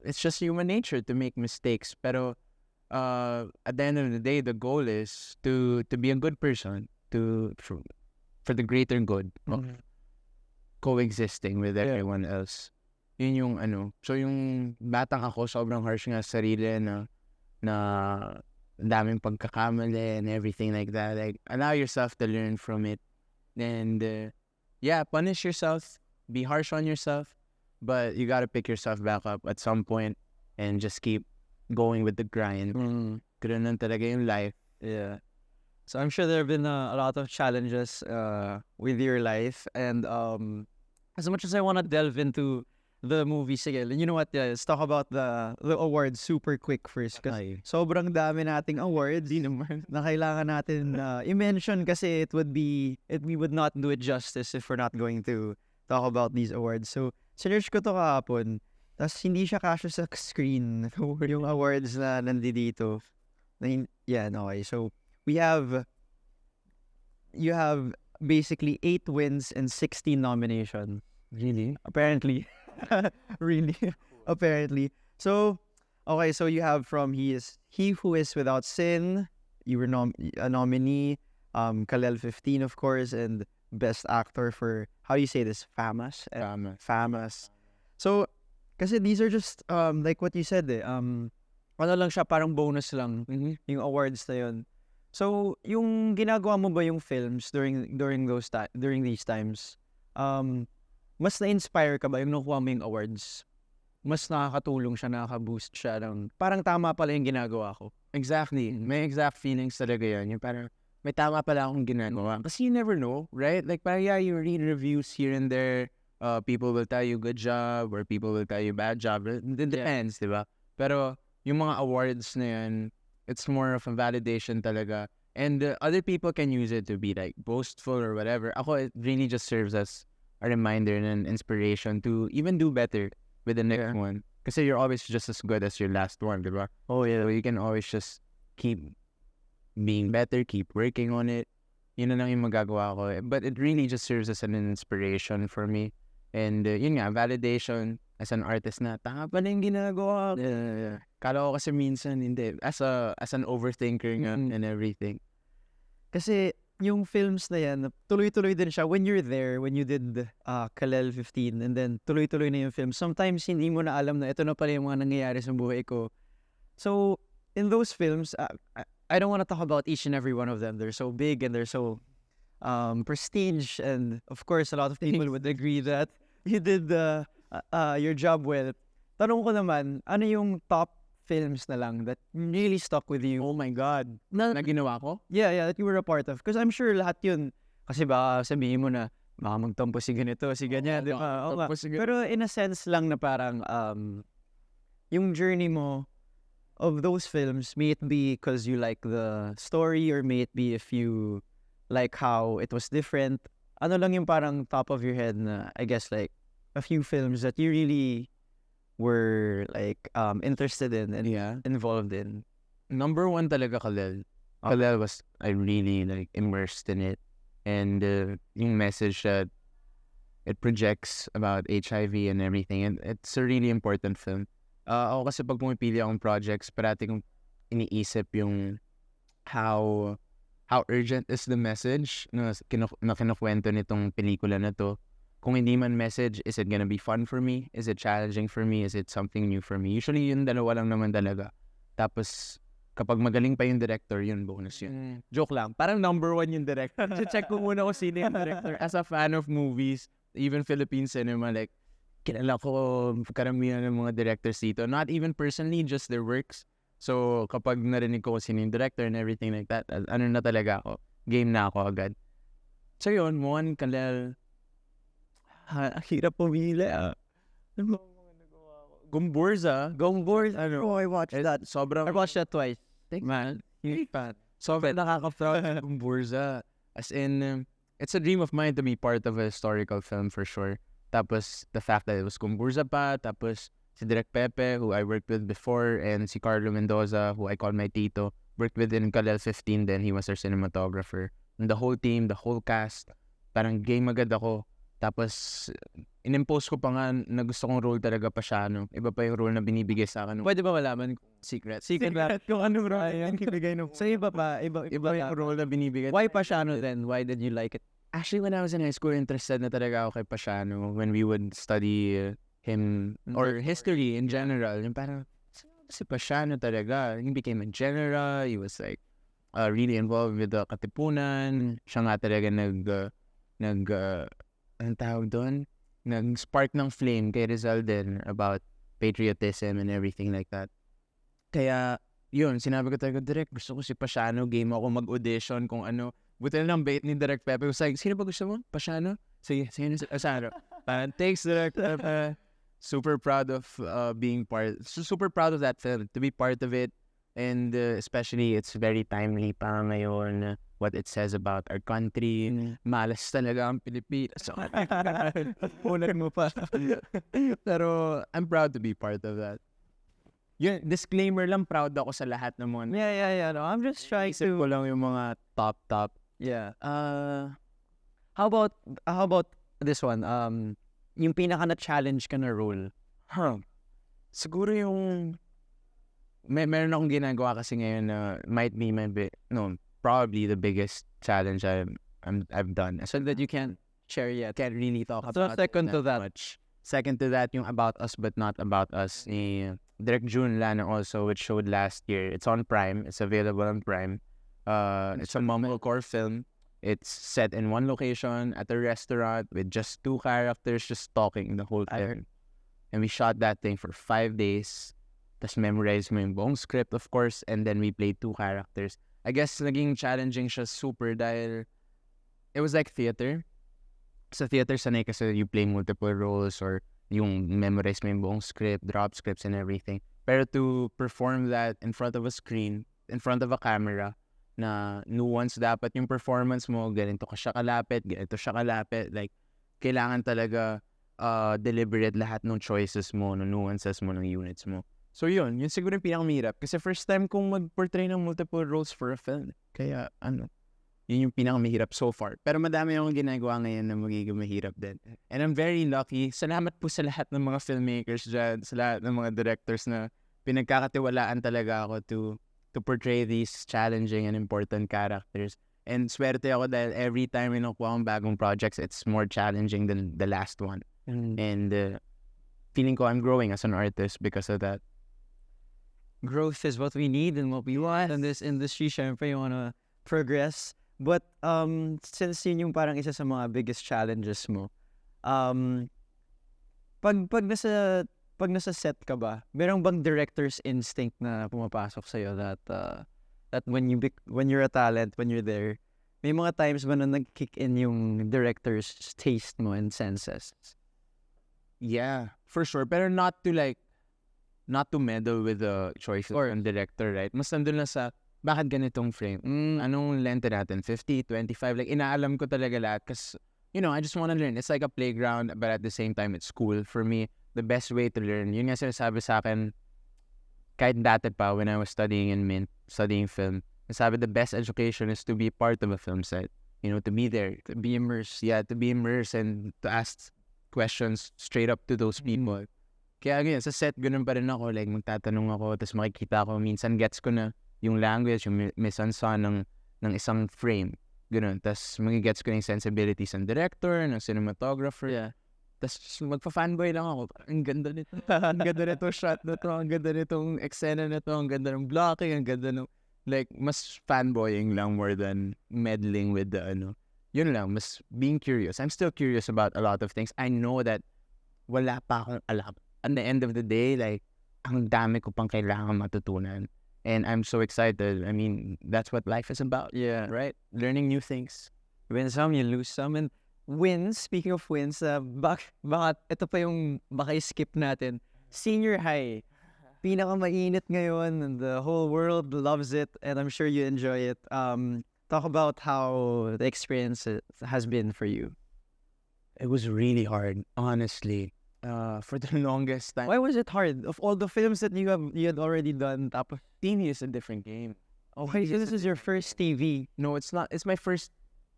it's just human nature to make mistakes. Pero, at the end of the day, the goal is to be a good person, for the greater good of coexisting with everyone else. Yun yung ano. So yung batang ako, sobrang harsh nga sa sarili na daming pagkakamali and everything like that. Like, allow yourself to learn from it. And yeah, punish yourself. Be harsh on yourself. But you gotta pick yourself back up at some point and just keep going with the grind. Ganun lang talaga yung life. Yeah. So I'm sure there have been a lot of challenges with your life. And as much as I want to delve into the movie, sige, you know what, let's talk about the awards super quick first. Kasi sobrang dami nating awards na kailangan natin i-mention kasi we would not do it justice if we're not going to talk about these awards. So, sinerch ko to kahapon. Tapos hindi siya kasya sa screen yung awards na nandito. Yeah, okay. So, you have basically 8 wins and 16 nominations. Really? Apparently. Really? Apparently. So, okay, so you have from He Who Is Without Sin. You were a nominee. Kalel 15, of course, and Best Actor for, how do you say this? Famous. So, kasi these are just, like what you said ano lang siya, parang bonus lang, yung awards na yun. So, yung ginagawa mo ba yung films during these times, mas na-inspire ka ba yung nakuha mo yung awards? Mas nakakatulong siya, nakaka-boost siya ng, parang tama pala yung ginagawa ko. Exactly. May exact feelings talaga yan. Yung parang, may tama pala akong ginagawa. Kasi you never know, right? Like, parang yeah, you read reviews here and there. People will tell you good job or people will tell you bad job. It depends, di ba? Pero, yung mga awards na yan, it's more of a validation talaga. And other people can use it to be like boastful or whatever. Ako, it really just serves as a reminder and an inspiration to even do better with the next one. Kasi you're always just as good as your last one, diba? Oh, yeah. So you can always just keep being better, keep working on it. Yun na lang yung magagawa ko. But it really just serves as an inspiration for me. And yun nga, validation as an artist na, tama pa na yung ginagawa. Yeah. Kala ko kasi minsan, hindi. As an overthinker nga and everything. Kasi yung films na yan, tuloy-tuloy din siya. When you're there, when you did Kalel 15, and then tuloy-tuloy na yung film, sometimes hindi mo na alam na ito na pala yung mga nangyayari sa buhay ko. So, in those films, I don't want to talk about each and every one of them. They're so big and they're so prestige. And of course, a lot of people would agree that you did your job well. Tanong ko naman, ano yung top films na lang that really stuck with you? Oh my God. Na ginawa ko? Yeah, that you were a part of. Because I'm sure lahat yun, kasi baka sabihin mo na, baka magtampo si ganito, si ganyan, di ba? Pero in a sense lang na parang, yung journey mo of those films, may it be because you like the story, or may it be if you like how it was different, ano lang yung parang top of your head na, I guess, like, a few films that you really were like interested in and involved in? Number one talaga Kalel. Kalel was, I really like immersed in it. And yung message that it projects about HIV and everything, and it's a really important film. Ako kasi pag pumipili akong projects, parati kong iniisip yung how urgent is the message na kinukwento nitong pelikula na to. Kung hindi man message, is it gonna be fun for me? Is it challenging for me? Is it something new for me? Usually, yun dalawa lang naman talaga. Tapos, kapag magaling pa yung director, yun, bonus yun. Joke lang. Parang number 1 yung director. Check ko muna kung sino yung director. As a fan of movies, even Philippine cinema, like, kilala ko karamihan ng mga directors dito. Not even personally, just their works. So, kapag narinig ko kung sino yung director and everything like that, ano na talaga ako. Game na ako agad. So, yun, one, Kalel. Hirap pumili Ano ba mga nagawa ko? Gumburza. Ano? Oh, I watched that. Sobrang... I watched that twice. Man, hindi pa. Sobrang nakaka-proud ng Gumburza. As in, it's a dream of mine to be part of a historical film for sure. Tapos, the fact that it was Gumburza pa, tapos si Direk Pepe, who I worked with before, and si Carlo Mendoza, who I call my tito, worked with in Kalel 15, then he was our cinematographer. And the whole team, the whole cast, parang game agad ako. Tapos, in-impose ko pa nga na gusto kong role talaga Pasiano. Iba pa yung role na binibigay sa akin. Pwede ba malaman? Secret Kung anong role yung ibigay nung... So, iba yung role na binibigay. Why Pasiano then? Why did you like it? Actually, when I was in high school, interested na talaga ako kay Pasiano when we would study him or history in general. Yung parang, si Pasiano talaga. He became a general. He was like really involved with the Katipunan. Siya nga talaga anong tawag doon? Nag-spark ng flame kay Rizal din about patriotism and everything like that. Kaya, yun, sinabi ko talaga, Direk, gusto ko si Pasiano, game ako mag-audition kung ano. Buti na lang bait ni Direk Pepe. Was like, sino ba gusto mo? Pasiano? Sige, Pasiano. Thanks, Direk Pepe. Super proud of being super proud of that film, to be part of it. And especially, it's very timely pa ngayon what it says about our country. Malas talaga ang Pilipinas. Ulan mo pa. Pero I'm proud to be part of that. Yun, disclaimer lang, proud ako sa lahat ng mga... Yeah. No, I'm just trying Isip to... ko lang yung mga top. Yeah. How about this one? Yung pinaka na-challenge ka na role. Siguro yung... Meron akong ginagawa kasi ngayon na might be probably the biggest challenge I've done. So that you can't share yet. Can't really talk So about second to that. much. Second to that, yung About Us But Not About Us ni Direk June Lana also, which showed last year. It's on Prime. It's available on Prime. It's a mumblecore film. It's set in one location at a restaurant with just 2 characters just talking the whole time. And we shot that thing for 5 days. Tapos memorize mo yung buong script, of course, and then we played 2 characters. I guess naging challenging siya super dahil it was like theater. Sa theater, sanay kasi you play multiple roles or yung memorize mo yung buong script, drop scripts and everything. Pero to perform that in front of a screen, in front of a camera, na nuance dapat yung performance mo, ganito siya kalapit, like, kailangan talaga deliberate lahat ng choices mo, ng nuances mo, ng units mo. So yun siguro yung pinakamahirap. Kasi first time kong mag-portray ng multiple roles for a film. Kaya yun yung pinakamahirap so far. Pero madami akong ginagawa ngayon na magiging mahirap din. And I'm very lucky. Salamat po sa lahat ng mga filmmakers dyan, sa lahat ng mga directors na pinagkakatiwalaan talaga ako to portray these challenging and important characters. And swerte ako dahil every time nakuha akong bagong projects, it's more challenging than the last one. And feeling ko I'm growing as an artist because of that. Growth is what we need and what we want in this industry. Syempre, you wanna progress. But since yun yung parang isa sa mga biggest challenges mo, pag nasa set ka ba, merong bang director's instinct na pumapasok sa'yo that when you're a talent, when you're there, may mga times ba na nag-kick in yung director's taste mo and senses? Yeah, for sure. Pero not to meddle with the choices ng director, right? Mas nandun na sa, bakit ganitong frame? Anong length natin? 50, 25? Like, inaalam ko talaga lahat kasi, I just want to learn. It's like a playground, but at the same time, it's school. For me, the best way to learn, yun nga sinasabi sa akin, kahit dati pa, when I was studying in Mint, studying film, sabi the best education is to be part of a film set. To be there. To be immersed. Yeah, to be immersed and to ask questions straight up to those people. Kaya ganyan, sa set, ganun pa rin ako. Like, magtatanong ako, tapos makikita ko, minsan gets ko na yung language, yung mise-en-scène ng isang frame. Ganun. Tapos magigets ko na yung sensibilities ng director, ng cinematographer. Yeah. Tapos magpa-fanboy lang ako. Ang ganda nito. Ang ganda nito shot na to. Ang ganda nitong eksena na to. Ang ganda ng blocking. Ang ganda ng... Like, mas fanboying lang more than meddling with the ano. Yun lang. Mas being curious. I'm still curious about a lot of things. I know that wala pa akong alam. At the end of the day, like, ang dami ko pang kailangan matutunan. And I'm so excited. I mean, that's what life is about. Yeah. Right? Learning new things. Win some, you lose some. And wins, speaking of wins, baka ito pa yung baka skip natin. Senior high. Pinakamainit ngayon and the whole world loves it and I'm sure you enjoy it. Talk about how the experience has been for you. It was really hard, honestly. For the longest time. Why was it hard? Of all the films that you had already done, tapos TV is a different game. okay, so this is your first TV, No, it's not. It's my first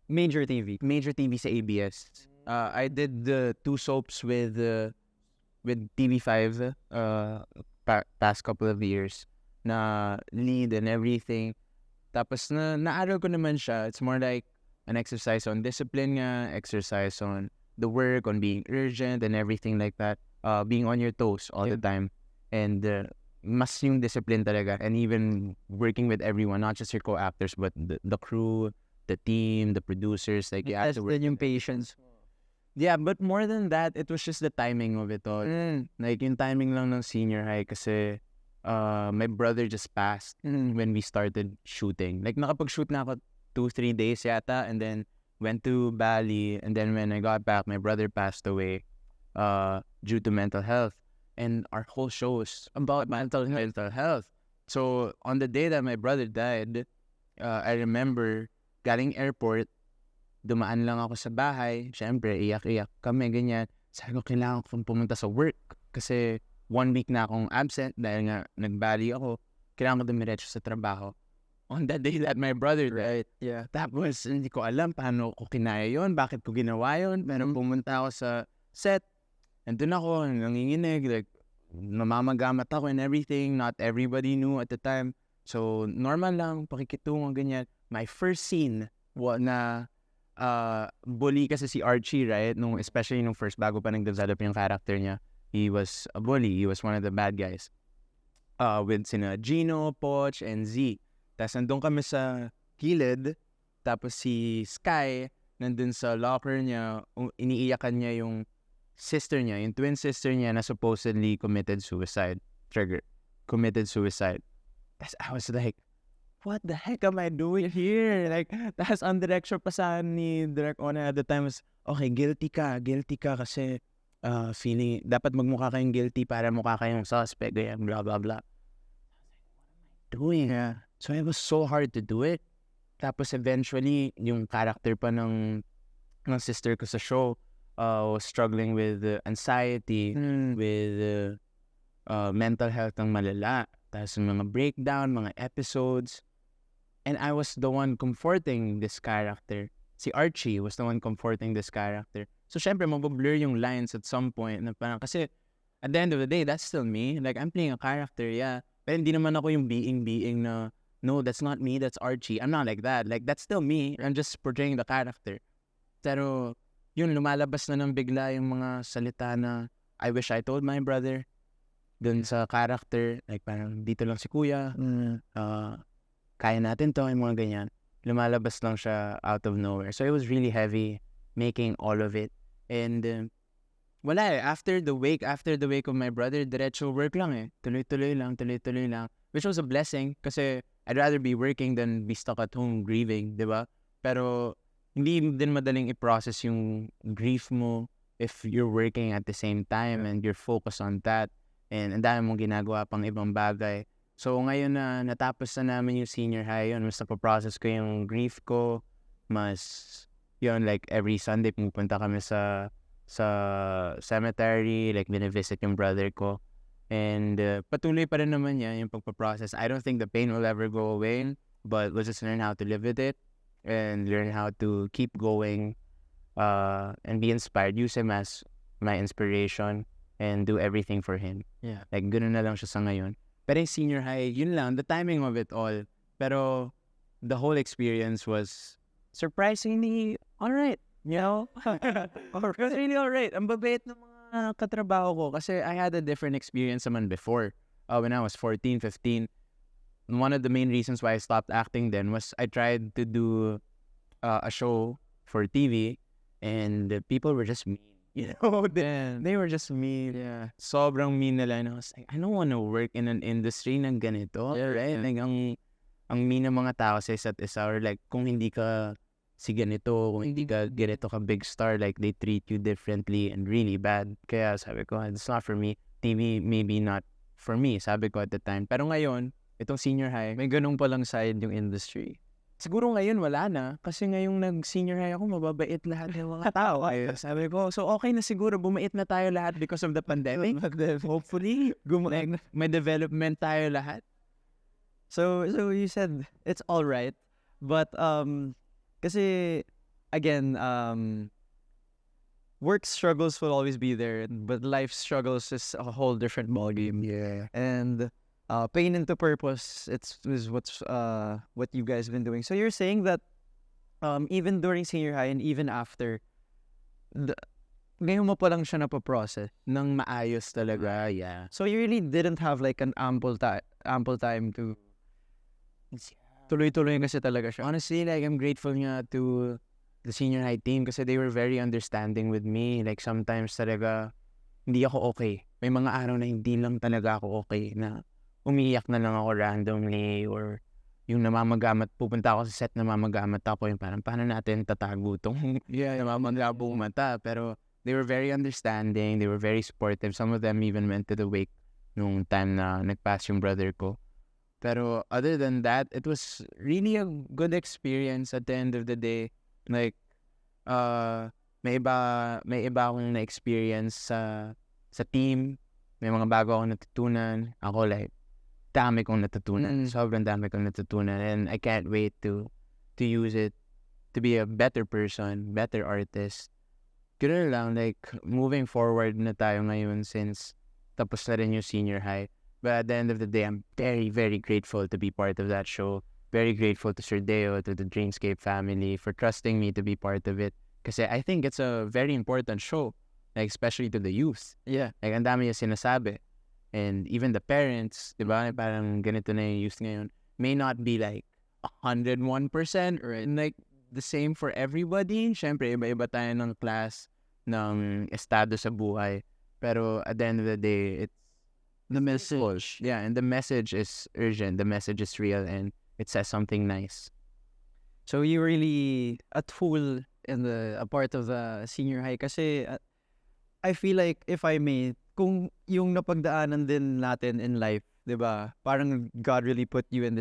major TV. major TV sa ABS. I did the 2 soaps with TV5 past couple of years na lead and everything. Tapos naaral ko naman siya. It's more like an exercise on discipline nga, exercise on the work, on being urgent and everything like that. Being on your toes all the time. And mas yung discipline talaga. And even working with everyone, not just your co-actors, but the crew, the team, the producers. Like, you have That's to work. then yung patience. Yeah, but more than that, it was just the timing of it all. Like, yung timing lang ng senior high kasi my brother just passed when we started shooting. Like, nakapag-shoot na ako 2-3 days yata and then went to Bali. And then when I got back, my brother passed away due to mental health. And our whole show was about mental health. So, on the day that my brother died, I remember galing airport, dumaan lang ako sa bahay. Siyempre, iyak-iyak kami, ganyan. Sabi ko, kailangan kong pumunta sa work. Kasi 1 week na akong absent dahil nga nag-Bali ako. Kailangan ko dumiretso sa trabaho. On that day that my brother died, Yeah. tapos hindi ko alam paano ko kinaya yun, bakit ko ginawa yun. Pero pumunta ako sa set. Nandun ako, nanginginig, like, namamagamat ako and everything. Not everybody knew at the time. So, normal lang, pakikitungo, ganyan. My first scene, na bully kasi si Archie, right? Especially nung first, bago pa nag-develop yung character niya. He was a bully. He was one of the bad guys. With sina Gino, Poch, and Z. Tapos nandun kami sa gilid. Tapos si Sky, nandun sa locker niya, iniiyakan niya yung sister niya, yung twin sister niya na supposedly committed suicide. Committed suicide. Tapos I was like, what the heck am I doing here? Like, tapos ang direction pa sa ni Direct Ona at the time was, okay, guilty ka kasi feeling, dapat magmukha kayong guilty para mukha kayong suspect, ganyan, blah, blah, blah. Doing. Yeah. So it was so hard to do it. Tapos eventually, yung character pa ng sister ko sa show was struggling with anxiety, with mental health ng malala. Tapos mga breakdown, mga episodes. And I was the one comforting this character. Si Archie was the one comforting this character. So syempre, mabablur yung lines at some point. Na parang, kasi at the end of the day, that's still me. Like, I'm playing a character, yeah. Pero hindi naman ako yung being na, no, that's not me, that's Archie. I'm not like that. Like, that's still me. I'm just portraying the character. Pero, yun, lumalabas na ng bigla yung mga salita na, I wish I told my brother. Dun sa character, like parang dito lang si kuya. Kaya natin to, yung mga ganyan. Lumalabas lang siya out of nowhere. So it was really heavy making all of it. And wala eh. After the wake of my brother, diretso work lang eh. Tuloy-tuloy lang. Which was a blessing kasi I'd rather be working than be stuck at home grieving, di ba? Pero hindi din madaling i-process yung grief mo if you're working at the same time and you're focused on that. And ang dami mong ginagawa pang ibang bagay. So, ngayon na natapos na namin yung senior high, yun, mas napaprocess ko yung grief ko. Mas, yun, like, every Sunday, pumunta kami sa cemetery, like, binivisit yung brother ko. And patuloy pa rin naman yan, yung pagpaprocess. I don't think the pain will ever go away, but we'll just learn how to live with it and learn how to keep going and be inspired. Use him as my inspiration. and do everything for him. Yeah. Like, ganoon na lang siya sa ngayon. Pero yung senior high, yun lang, the timing of it all. Pero the whole experience was surprisingly alright. You know? It was really alright. Ang babait ng mga katrabaho ko kasi I had a different experience naman before. When I was 14, 15. One of the main reasons why I stopped acting then was I tried to do a show for TV and the people were just mean. You know, they were just mean. Yeah. Sobrang mean nila. And I was like, I don't want to work in an industry ng ganito. Yeah, Right? yeah. Like, ang mean ng mga tao sa isa't isa. Or like, kung hindi ka si ganito, kung hindi ka ganito ka big star, like, they treat you differently and really bad. Kaya sabi ko, it's not for me. TV, maybe not for me, sabi ko at the time. Pero ngayon, itong senior high, May ganung palang side yung industry. siguro ngayon wala na. Kasi ngayong nag-senior high ako, mababait lahat ng mga tao. Ay, sabi ko, so okay na siguro, bumait na tayo lahat because of the pandemic. Hopefully, like, may development tayo lahat. So you said it's all right, but kasi again, work struggles will always be there, but life struggles is a whole different ballgame. Yeah. And pain into purpose, is what's what you guys been doing. So you're saying that even during senior high and even after, ngayon mo pa lang siya napaprocess. Nang maayos talaga, yeah. So you really didn't have like an ample time to tuloy-tuloy kasi talaga siya. Honestly, like, I'm grateful nga to the senior high team kasi they were very understanding with me. Like, sometimes talaga, hindi ako okay. May mga araw na hindi lang talaga ako okay, na umiiyak na lang ako randomly, or yung namamagamat, pupunta ako sa set, namamagamat ako, yung parang, paano natin tatago itong namamagabong mata? Pero they were very understanding, they were very supportive. Some of them even went to the wake nung time na nagpass yung brother ko. Pero other than that, it was really a good experience at the end of the day. Like, may iba akong na-experience sa team. May mga bago akong natutunan. Ako, like, dami kong natutunan. Sobrang dami kong natutunan. And I can't wait to use it to be a better person, better artist. Ganoon lang, like, moving forward na tayo ngayon since tapos na rin yung senior high. But at the end of the day, I'm very, very grateful to be part of that show. Very grateful to Sir Deo, to the Dreamscape family for trusting me to be part of it. Kasi I think it's a very important show, like, especially to the youth. Yeah. Like, ang dami yung sinasabi. And even the parents, di ba, parang ganito na yung youth ngayon, may not be like 101%, or like the same for everybody. Siyempre, iba-iba tayo ng class, ng estado sa buhay. Pero at the end of the day, it's The message. yeah, and the message is urgent, the message is real, and it says something nice. So you really a tool in a part of the senior high kasi I feel like, if I may, kung yung napagdaanan din natin in life, 'di ba? Parang God really put you in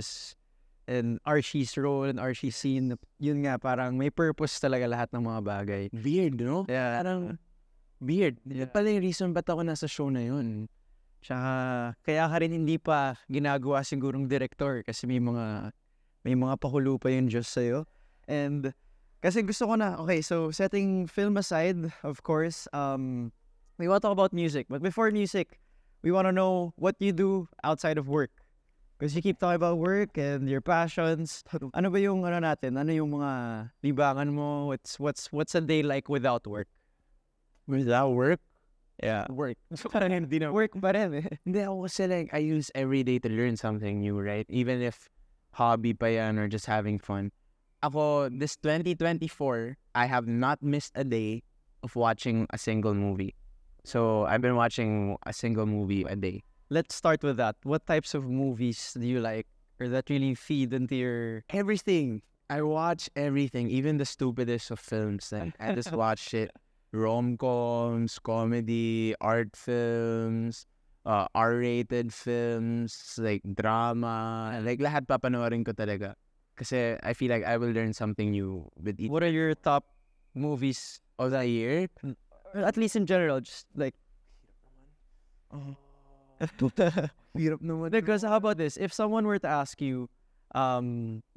Archie's role, in Archie's scene. Yun nga, parang may purpose talaga lahat ng mga bagay. Weird, no? Yeah. Parang weird. Yeah. Pala yung reason ba't ako nasa show na yun. Tsaka kaya ka rin hindi pa ginagawa sigurong director kasi may mga pahulo pa yung Diyos sa'yo. And kasi gusto ko na, okay, so setting film aside, of course, we want to talk about music. But before music, we want to know what you do outside of work. Because you keep talking about work and your passions. Ano ba yung natin? Ano yung mga libangan mo? What's a day like without work? Without work? Yeah. Work. So, parang hindi na Work pa rin eh. Hindi, ako kasi, like, I use every day to learn something new, right? Even if hobby pa yan or just having fun. Ako, this 2024, I have not missed a day of watching a single movie. So, I've been watching a single movie a day. Let's start with that. What types of movies do you like, or that really feed into your... Everything. I watch everything, even the stupidest of films. Like, I just watch it. Rom-coms, comedy, art films, R-rated films, like drama, like lahat papanoorin ko talaga. Kasi I feel like I will learn something new with each. What are your top movies Of the year? or at least in general, just like... Hirap naman. Because how about this? If someone were to ask you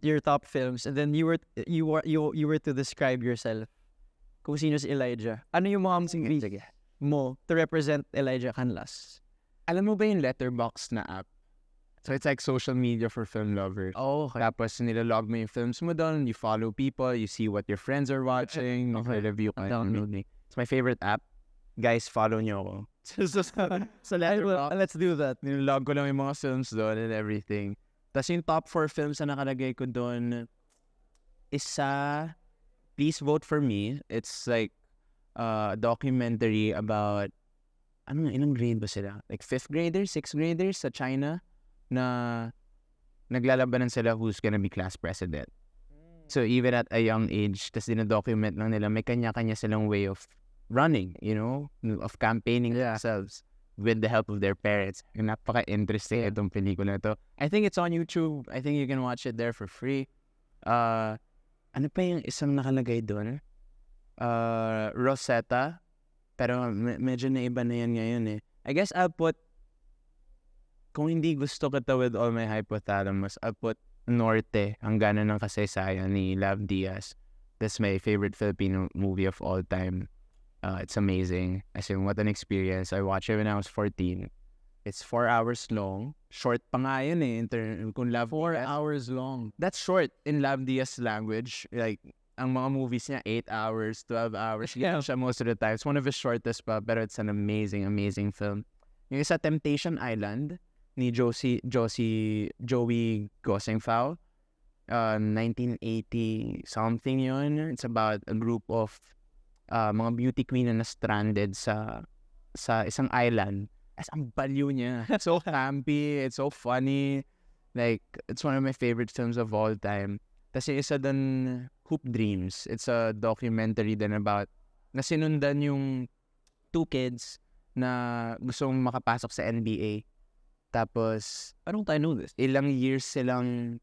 your top films, and then you were to describe yourself, kung sino si Elijah, ano yung mga movies? Sige. mo to represent Elijah Canlas? Alam mo ba yung Letterboxd na app? So it's like social media for film lovers. Oh, okay. Tapos nilalog mo yung films mo doon, you follow people, you see what your friends are watching, Okay. review ka. Download. It's my favorite app. Guys, follow nyo ako. So Let's do that. Nilalog ko lang yung mga films doon and everything. Tapos yung top 4 films na nakalagay ko doon, isa, Please Vote For Me. It's like a documentary about, ilang grade ba sila? Like 5th graders, 6th graders sa China na naglalabanan sila who's gonna be class president. So even at a young age, tas dina-document lang nila, may kanya-kanya silang way of running, of campaigning themselves with the help of their parents. Yung napaka-interesting itong pelikula na to. I think it's on YouTube. I think you can watch it there for free. Ano pa yung isang nakalagay doon? Rosetta. Pero medyo na iba na yan ngayon eh. I guess I'll put, kung hindi gusto kita with all my hypothalamus, I'll put Norte, Ang Gana ng Kasaysayan ni Lav Diaz. That's my favorite Filipino movie of all time. It's amazing. As in, what an experience. I watched it when I was 14. It's 4 hours long. Short pa nga yun eh. Kung Lav 4 Diaz. hours long. That's short in Lav Diaz language. Like, ang mga movies niya, 8 hours, 12 hours. Yeah. Siya most of the time. It's one of his shortest pa, pero it's an amazing, amazing film. Yung isa, Temptation Island, ni Joey Gosengfao. 1980 something yun. It's about a group of mga beauty queen na stranded sa isang island. As ang baliw niya. It's so campy, it's so funny. Like, it's one of my favorite films of all time. Tapos yung isa dun, Hoop Dreams. It's a documentary din about na sinundan yung 2 kids na gustong makapasok sa NBA. Tapos, I don't know this. ilang years silang,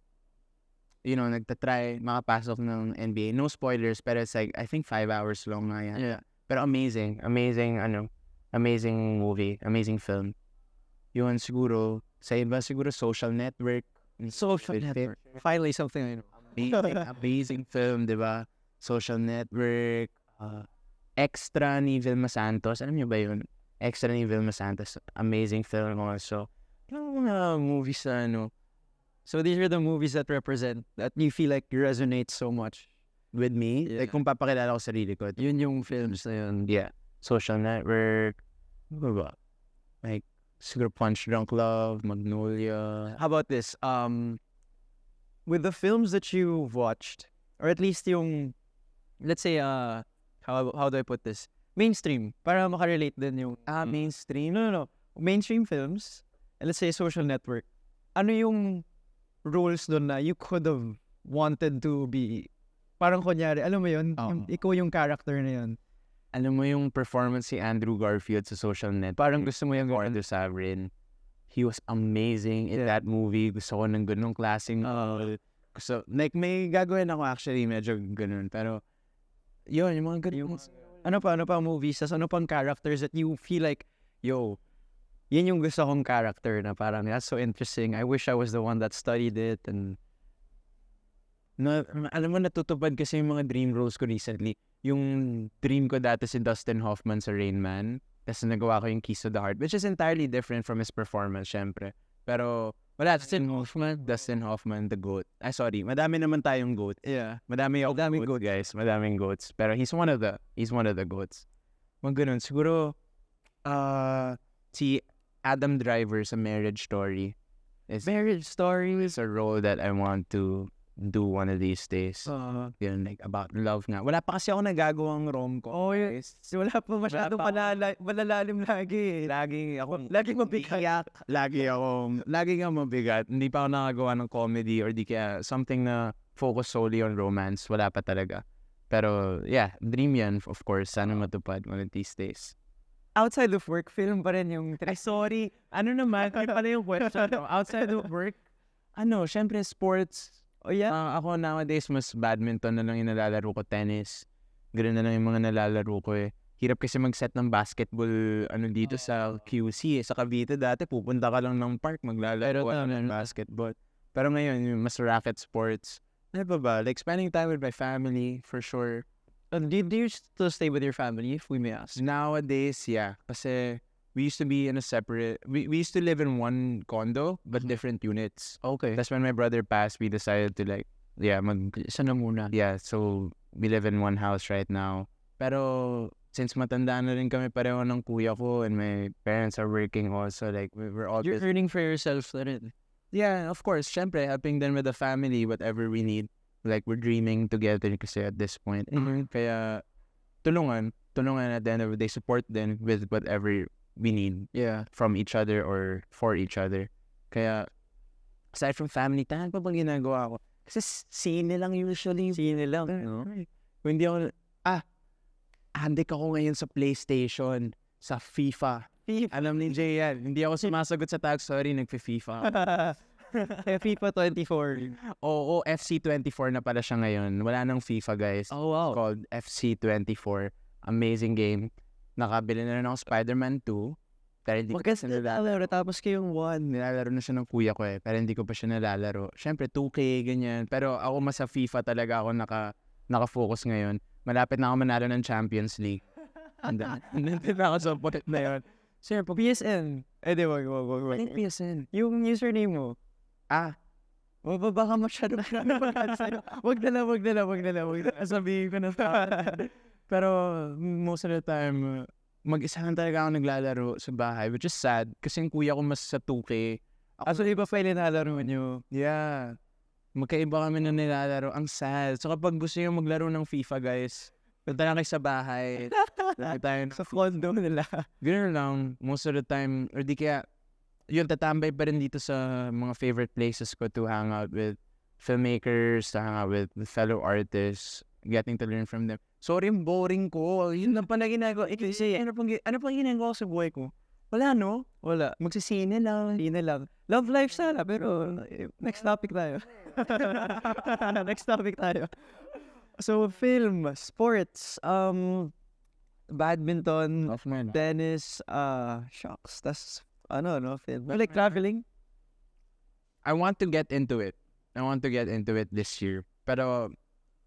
nagtatry makapasok ng NBA. No spoilers, pero it's like, I think 5 hours long nga yan. Yeah. Pero amazing movie, amazing film. Yun siguro, sa iba siguro Social Network. Social Network. Finally, something I know. Amazing film, di ba? Social Network, Extra ni Vilma Santos. Alam niyo ba yun? Extra ni Vilma Santos. Amazing film also. Yung mga movies na So these are the movies that represent, that you feel like resonate so much. with me. Yeah. Like kung papakilala ko sarili ko. Yun yung films na yun. Yeah. Social Network. Ano ba? Like, siguro Punch Drunk Love, Magnolia. How about this? With the films that you've watched, or at least yung, let's say, how do I put this? Mainstream. Para makarelate din yung... Mainstream? No. Mainstream films, and let's say Social Network. Ano yung roles doon na you could have wanted to be... Parang kunyari, alam mo yun, ikaw yung character na yun. Alam mo yung performance si Andrew Garfield sa Social Network? Parang gusto mo yung Gordon Saverin. He was amazing in that movie. Gusto ko ng ganung klaseng... like, may gagawin ako actually, medyo ganun. Pero, yun, yung mga ganun. Ano pa movies? Ano pang characters that you feel like, yo, yun yung gusto kong character na parang, that's so interesting. I wish I was the one that studied it. And alam mo, natutupad kasi yung mga dream roles ko recently. Yung dream ko dati si Dustin Hoffman sa Rain Man. Tapos nagawa ko yung Keys to the Heart, which is entirely different from his performance, syempre. Pero, wala, Dustin Hoffman, the GOAT. Sorry, madami naman tayong GOAT. yeah, Madaming GOAT, guys. Madaming GOATs. Pero he's one of the GOATs. Mga ganun. Siguro, si Adam Driver sa Marriage Story. Marriage Story is a role that I want to do one of these days. Yun, like, about love nga. Wala pa kasi ako nagagawang rom-com. Yes. Wala pa masyadong malalalim lagi. Laging mabigat. Lagi nga mabigat. Hindi pa ako nakagawa ng comedy or di kaya something na focus solely on romance. Wala pa talaga. Pero, yeah, dream yan, of course. Sana matupad one of these days. Outside of work, film pa rin yung... Sorry. Ano naman? Ano pala yung question? Outside of work? Syempre sports. Oh, yeah? Ako nowadays, mas badminton na lang yung nalalaro ko, tennis. Ganun na lang yung mga nalalaro ko eh. Hirap kasi mag-set ng basketball dito sa QC eh. Sa Cavite dati, pupunta ka lang ng park, maglalaro ng basketball. Pero ngayon, yung mas racket sports. Ano pa ba? Like spending time with my family, for sure. Do you still stay with your family, if we may ask? Nowadays, yeah. Kasi we used to be in a separate... We used to live in one condo, but different units. Okay. That's when my brother passed, we decided to Isa na muna. Yeah, so we live in one house right now. Pero since matanda na rin kami pareho ng kuya ko and my parents are working also, like we're all You're earning for yourself na rin. Yeah, of course. Syempre, helping them with the family, whatever we need. Like, we're dreaming together kasi at this point. Kaya, tulungan at the end of the day, support them with whatever we need. Yeah. From each other or for each other. Kaya, aside from family, tahan pa bang ginagawa ko? Kasi sine lang usually. Sine lang, no? Kung hindi ako, handik ako ngayon sa PlayStation, sa FIFA. Alam ni Jay yan. Hindi ako sumasagot sa tag, sorry, nagfi-FIFA. FIFA 24. Oo, FC24 na pala siya ngayon. Wala nang FIFA, guys. Oh, wow. It's called FC24. Amazing game. Nakabili na rin ako Spider-Man 2. Pero hindi ko pa siya nilalaro. Tapos kayong 1. Nilalaro na siya ng kuya ko pero hindi ko pa siya nalalaro. Siyempre, 2K, ganyan. Pero ako mas sa FIFA talaga ako naka-focus ngayon. Malapit na ako manalo ng Champions League. Nandun na ako sa point na yun. Sir, pag PSN. Di wag. PSN? Yung username mo. Baka masyado Wag na lang. Sabihin ko na. Pero most of the time, mag-isa lang talaga ako naglalaro sa bahay, which is sad. Kasi yung kuya ko mas sa 2K. So iba pa yung nilalaro nyo? Yeah. Magkaiba kami na nilalaro. Ang sad. So kapag gusto nyo maglaro ng FIFA, guys, punta na kayo sa bahay. Sa condo nila. Ganun lang. Most of the time, or di kaya, yun, tatambay pa rin dito sa mga favorite places ko to hang out with filmmakers, to hang out with fellow artists, getting to learn from them. Sorry, boring ko. Yun lang pa na ginagawa. Kasi, ano pang ginagawa ko sa buhay ko? Wala, no? Wala. Magsisine lang. Sine lang. Love life sana, pero next topic tayo. So, film, sports, badminton, tennis, shocks. That's, film. You like traveling? I want to get into it. This year. Pero,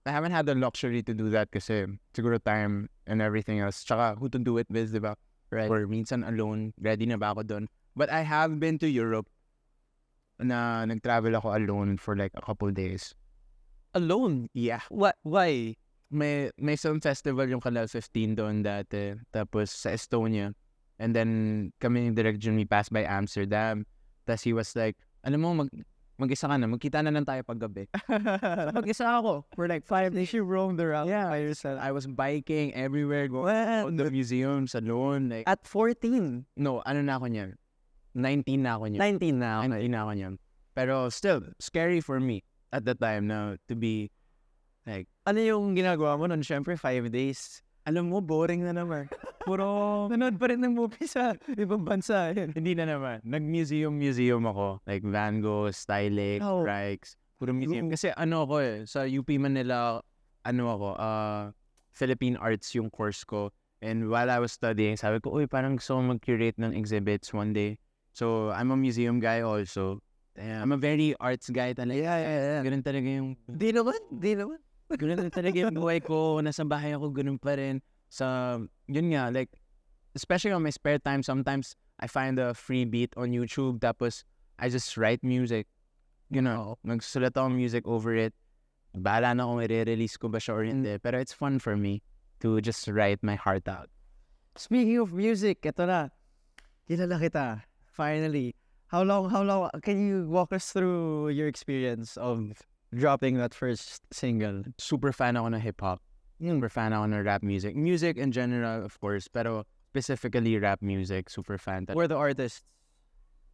I haven't had the luxury to do that kasi siguro time and everything else. Tsaka, who to do it with, diba? Right. Or minsan alone. Ready na ba ako dun? But I have been to Europe na nag-travel ako alone for like a couple days. Alone? Yeah. What? Why? May film festival yung Canal 15 doon dati. Tapos sa Estonia. And then kami yung direct journey passed by Amsterdam. Tapos he was like, alam mo, mag-isa ka na. Magkita na lang tayo paggabi. Mag-isa ako. For like 5 days. You roamed around. Yeah. I was biking everywhere. Going to the museums alone. Like, at 14? No, ano na ako niyan? 19 na ako niyan. 19 na. Okay. 19 na ako niyan. Pero still, scary for me at the time now to be like... Ano yung ginagawa mo nun? Siyempre, 5 days. Alam mo, boring na naman. Puro... Nanood pa rin ng movie sa ibang bansa. Hindi na naman. Nag-museum ako. Like Van Gogh, Stylic, Rijks. Puro museum. Kasi ano ako sa UP Manila, Philippine Arts yung course ko. And while I was studying, sabi ko, parang gusto ko mag-curate ng exhibits one day. So, I'm a museum guy also. I'm a very arts guy talaga. Yeah. Ganun talaga yung... Di naman. Ganun talaga yung buhay ko. Nasa bahay ako, ganun pa rin. Yun nga, like, especially on my spare time, sometimes I find a free beat on YouTube, tapos I just write music. You know, nagsusulat ako music over it. Bahala na kung i-release ko ba siya or hindi. Pero it's fun for me to just write my heart out. Speaking of music, eto na. Kilala kita. Finally. How long, can you walk us through your experience of dropping that first single? Super fan ako ng hip-hop. Super fan ako ng rap music. Music in general, of course, pero specifically rap music, super fan. Who are the artists?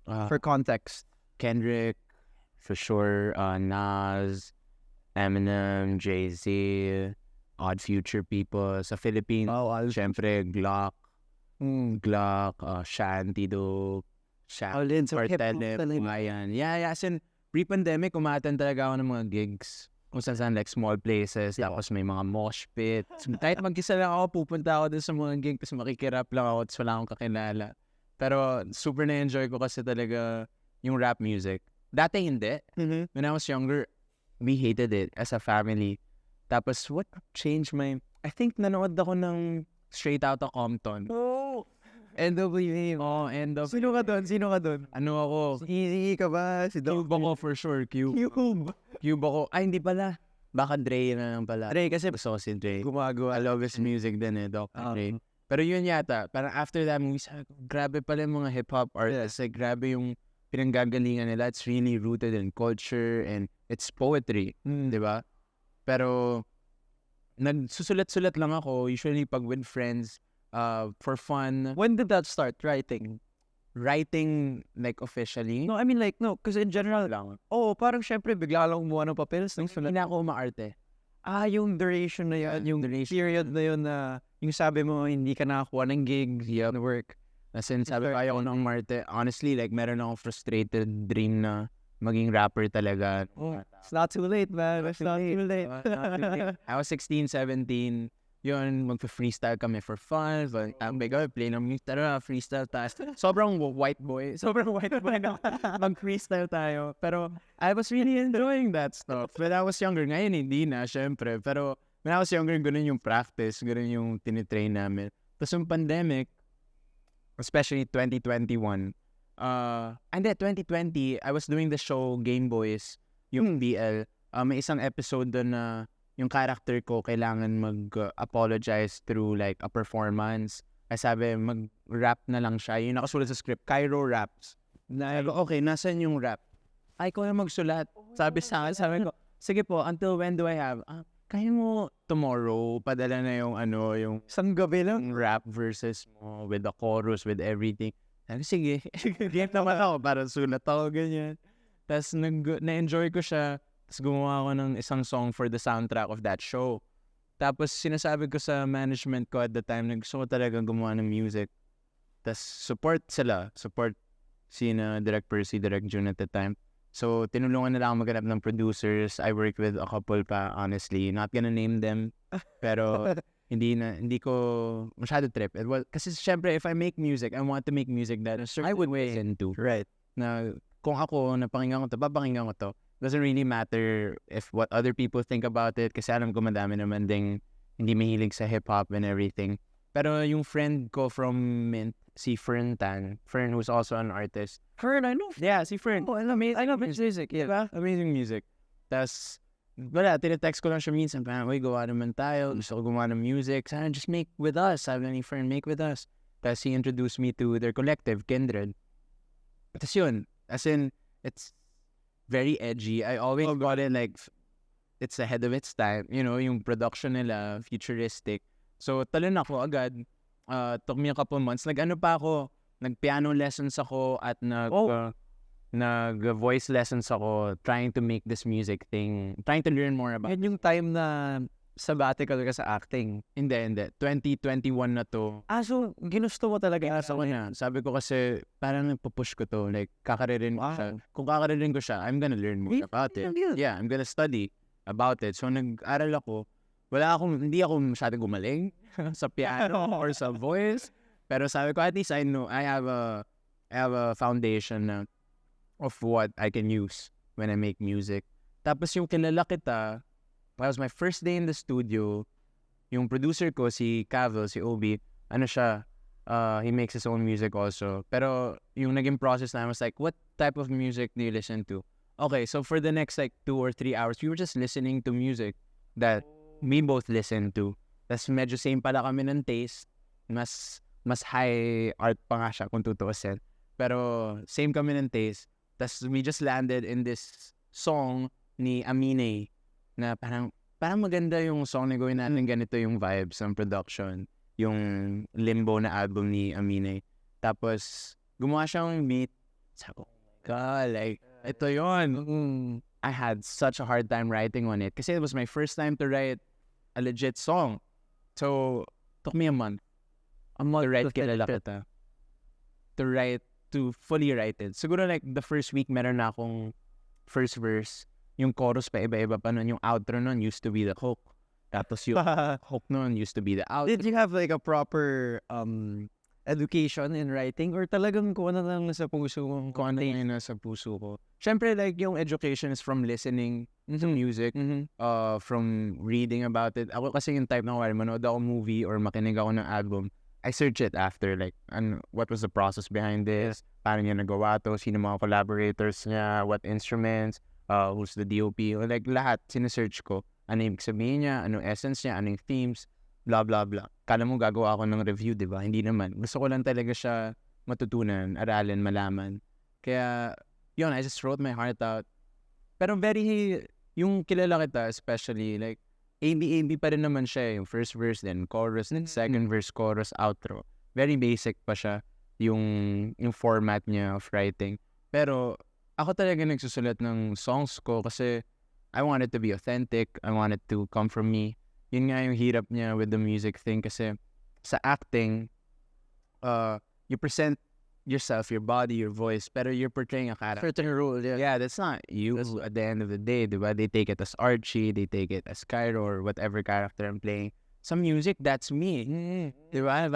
For context. Kendrick, for sure, Nas, Eminem, Jay-Z, Odd Future people. Sa Philippines, syempre, Glock, Shanty Dope, Cartelep, yan. Yeah, as in, pre-pandemic, umatan talaga ako ng mga gigs. Kung saan like small places, tapos may mga mosh pit. Kahit mag-isa lang ako, pupunta ako dun sa mga gigs, tapos makikirap lang ako, tapos wala akong kakilala. Pero super na-enjoy ko kasi talaga yung rap music. Dati hindi. When I was younger, we hated it as a family. Tapos what changed my I think nanood ako ng Straight Outta Compton. Oh! NWA. Oh, end of... Sino ka doon? Sino ka doon? Ano ako? Si Easy ka ba? Si Cube ako for sure. Cube. Cube ako. Ay, hindi pala. Baka Dre na lang pala. Dre, kasi gusto ko si Dre. gumagawa. I love his music din Dr. Dre. Pero yun yata, parang after that movie, sabi ko, grabe pala yung mga hip-hop artists. Like, grabe yung pinanggagalingan nila. It's really rooted in culture and it's poetry. Di ba? Pero, nagsusulat-sulat lang ako, usually pag with friends, for fun. When did that start, writing? Writing, like, officially? No, I mean like, no, because in general, lang. parang syempre, bigla lang umuha ng papeles. Hindi na ako umaarte. Yung duration na yan, yung period na yun na, yung sabi mo, hindi ka nakakuha ng gigs, Yep. na work. As in, sabi ko, ayaw ko ng Marte. Honestly, like, meron akong frustrated dream na maging rapper talaga. It's not too late, man. It's not too late. I was 16, 17. Yun, magpa-freestyle kami for fun. But, my God, play ng music. Tara, freestyle tayo. Sobrang white boy. Na mag-freestyle tayo. Pero, I was really enjoying that stuff. When I was younger, ngayon hindi na, syempre. Pero, when I was younger, ganun yung practice. Ganun yung tinitrain namin. Tapos yung pandemic, especially 2021, and then 2020, I was doing the show Game Boys, yung BL. May isang episode doon na yung character ko kailangan mag-apologize through like a performance. Ay sabi, mag-rap na lang siya. Yung nakasulat sa script, Cairo raps. Okay, nasan yung rap? Ay, ko na magsulat. Sabi sa akin, sabi ko, sige po, until when do I have? Kaya mo tomorrow, padala na yung yung Isang gabi lang. rap verses mo with the chorus, with everything. Sabi, sige. Game naman ako, parang sulat ako, ganyan. Tapos na-enjoy ko siya. Tapos gumawa ako ng isang song for the soundtrack of that show. Tapos sinasabi ko sa management ko at the time na gusto ko talagang gumawa ng music. Tapos support sila. Support sina Direct Percy, Direct June at the time. So tinulungan nila ako maghanap ng producers. I worked with a couple pa, honestly. Not gonna name them. Pero hindi ko masyado trip. Kasi syempre, if I make music, I want to make music that I would listen to. Right. Na kung ako, napakinggan ko to, papakinggan ko to. Doesn't really matter if what other people think about it kasi alam ko madami naman ding hindi mahilig sa hip-hop and everything. Pero yung friend ko from Mint, si Fern Tan, Fern who's also an artist. Fern, I know. Yeah, si Fern. I love his music. Yeah. Diba? Amazing music. Tapos, wala, tinetext ko lang siya minsan, parang, uy, gawa naman tayo, gusto ko gumawa ng music, sana just make with us. Sabi ni Fern, make with us. Tapos he introduced me to their collective, Kindred. Tapos yun, as in, it's very edgy. I always got it like it's ahead of its time. You know, yung production nila, futuristic. So, talon ako agad. Took me a couple months. Nag-ano pa ako, nag-piano lessons ako at nag-voice lessons ako trying to make this music thing. Trying to learn more about. Yan yung time na sabbatical ka sa acting. Hindi. 2021 na to. So ginusto mo talaga. Ako na. Sabi ko kasi, parang nagpo-push ko to. Like, kakaririn ko siya. Kung kakaririn ko siya, I'm gonna learn more about it. Yeah, I'm gonna study about it. So, nag-aral ako. Hindi ako masyadong gumaling sa piano or sa voice. Pero sabi ko, at least I know, I have a foundation of what I can use when I make music. Tapos yung kilala kita, that was my first day in the studio. Yung producer ko, si Cavill, si Obi, he makes his own music also. Pero yung naging process na, I was like, what type of music do you listen to? Okay, so for the next like 2 or 3 hours, we were just listening to music that we both listened to. Tapos medyo same pala kami ng taste. Mas high art pa nga siya kung tutuusin. Pero same kami ng taste. Tapos we just landed in this song ni Amine na parang maganda yung song na gawin natin, ganito yung vibes ng production, yung Limbo na album ni Amine. Tapos gumawa siyang beat. Sabi ko, God, like, ito yun. I had such a hard time writing on it kasi it was my first time to write a legit song. So, took me a month. To write Kilala Kita. To fully write it. Siguro like the first week meron na akong first verse. Yung chorus pa iba-iba pa nun. Yung outro nun used to be the hook. Tapos yung hook nun used to be the outro. Did you have like a proper education in writing or talagang kung ano lang nasa puso mo? Kung ano yung nasa puso ko. Siyempre, like, yung education is from listening to music, from reading about it. Ako kasi yung type na kung manood ako movie or makinig ako ng album, I search it after, like, what was the process behind this? Paano niya nagawa to? Sino mga collaborators niya? What instruments? Who's the DOP? Or like, lahat, sinesearch ko. Ano yung sabihin niya? Anong essence niya? Anong themes? Blah, blah, blah. Kala mo gagawa ako ng review, di ba? Hindi naman. Gusto ko lang talaga siya matutunan, aralin, malaman. Kaya, yun, I just wrote my heart out. Pero yung kilala kita, especially, like, AB pa rin naman siya, yung first verse, then chorus, then second verse, chorus, outro. Very basic pa siya, yung format niya of writing. Pero, ako talaga nagsusulat ng songs ko kasi I want it to be authentic. I want it to come from me. Yun nga yung hirap niya with the music thing kasi sa acting, you present yourself, your body, your voice, pero you're portraying a character. Certain role, yeah. Yeah, that's not you at the end of the day, diba? They take it as Archie, they take it as Cairo or whatever character I'm playing. Sa music, that's me. Diba?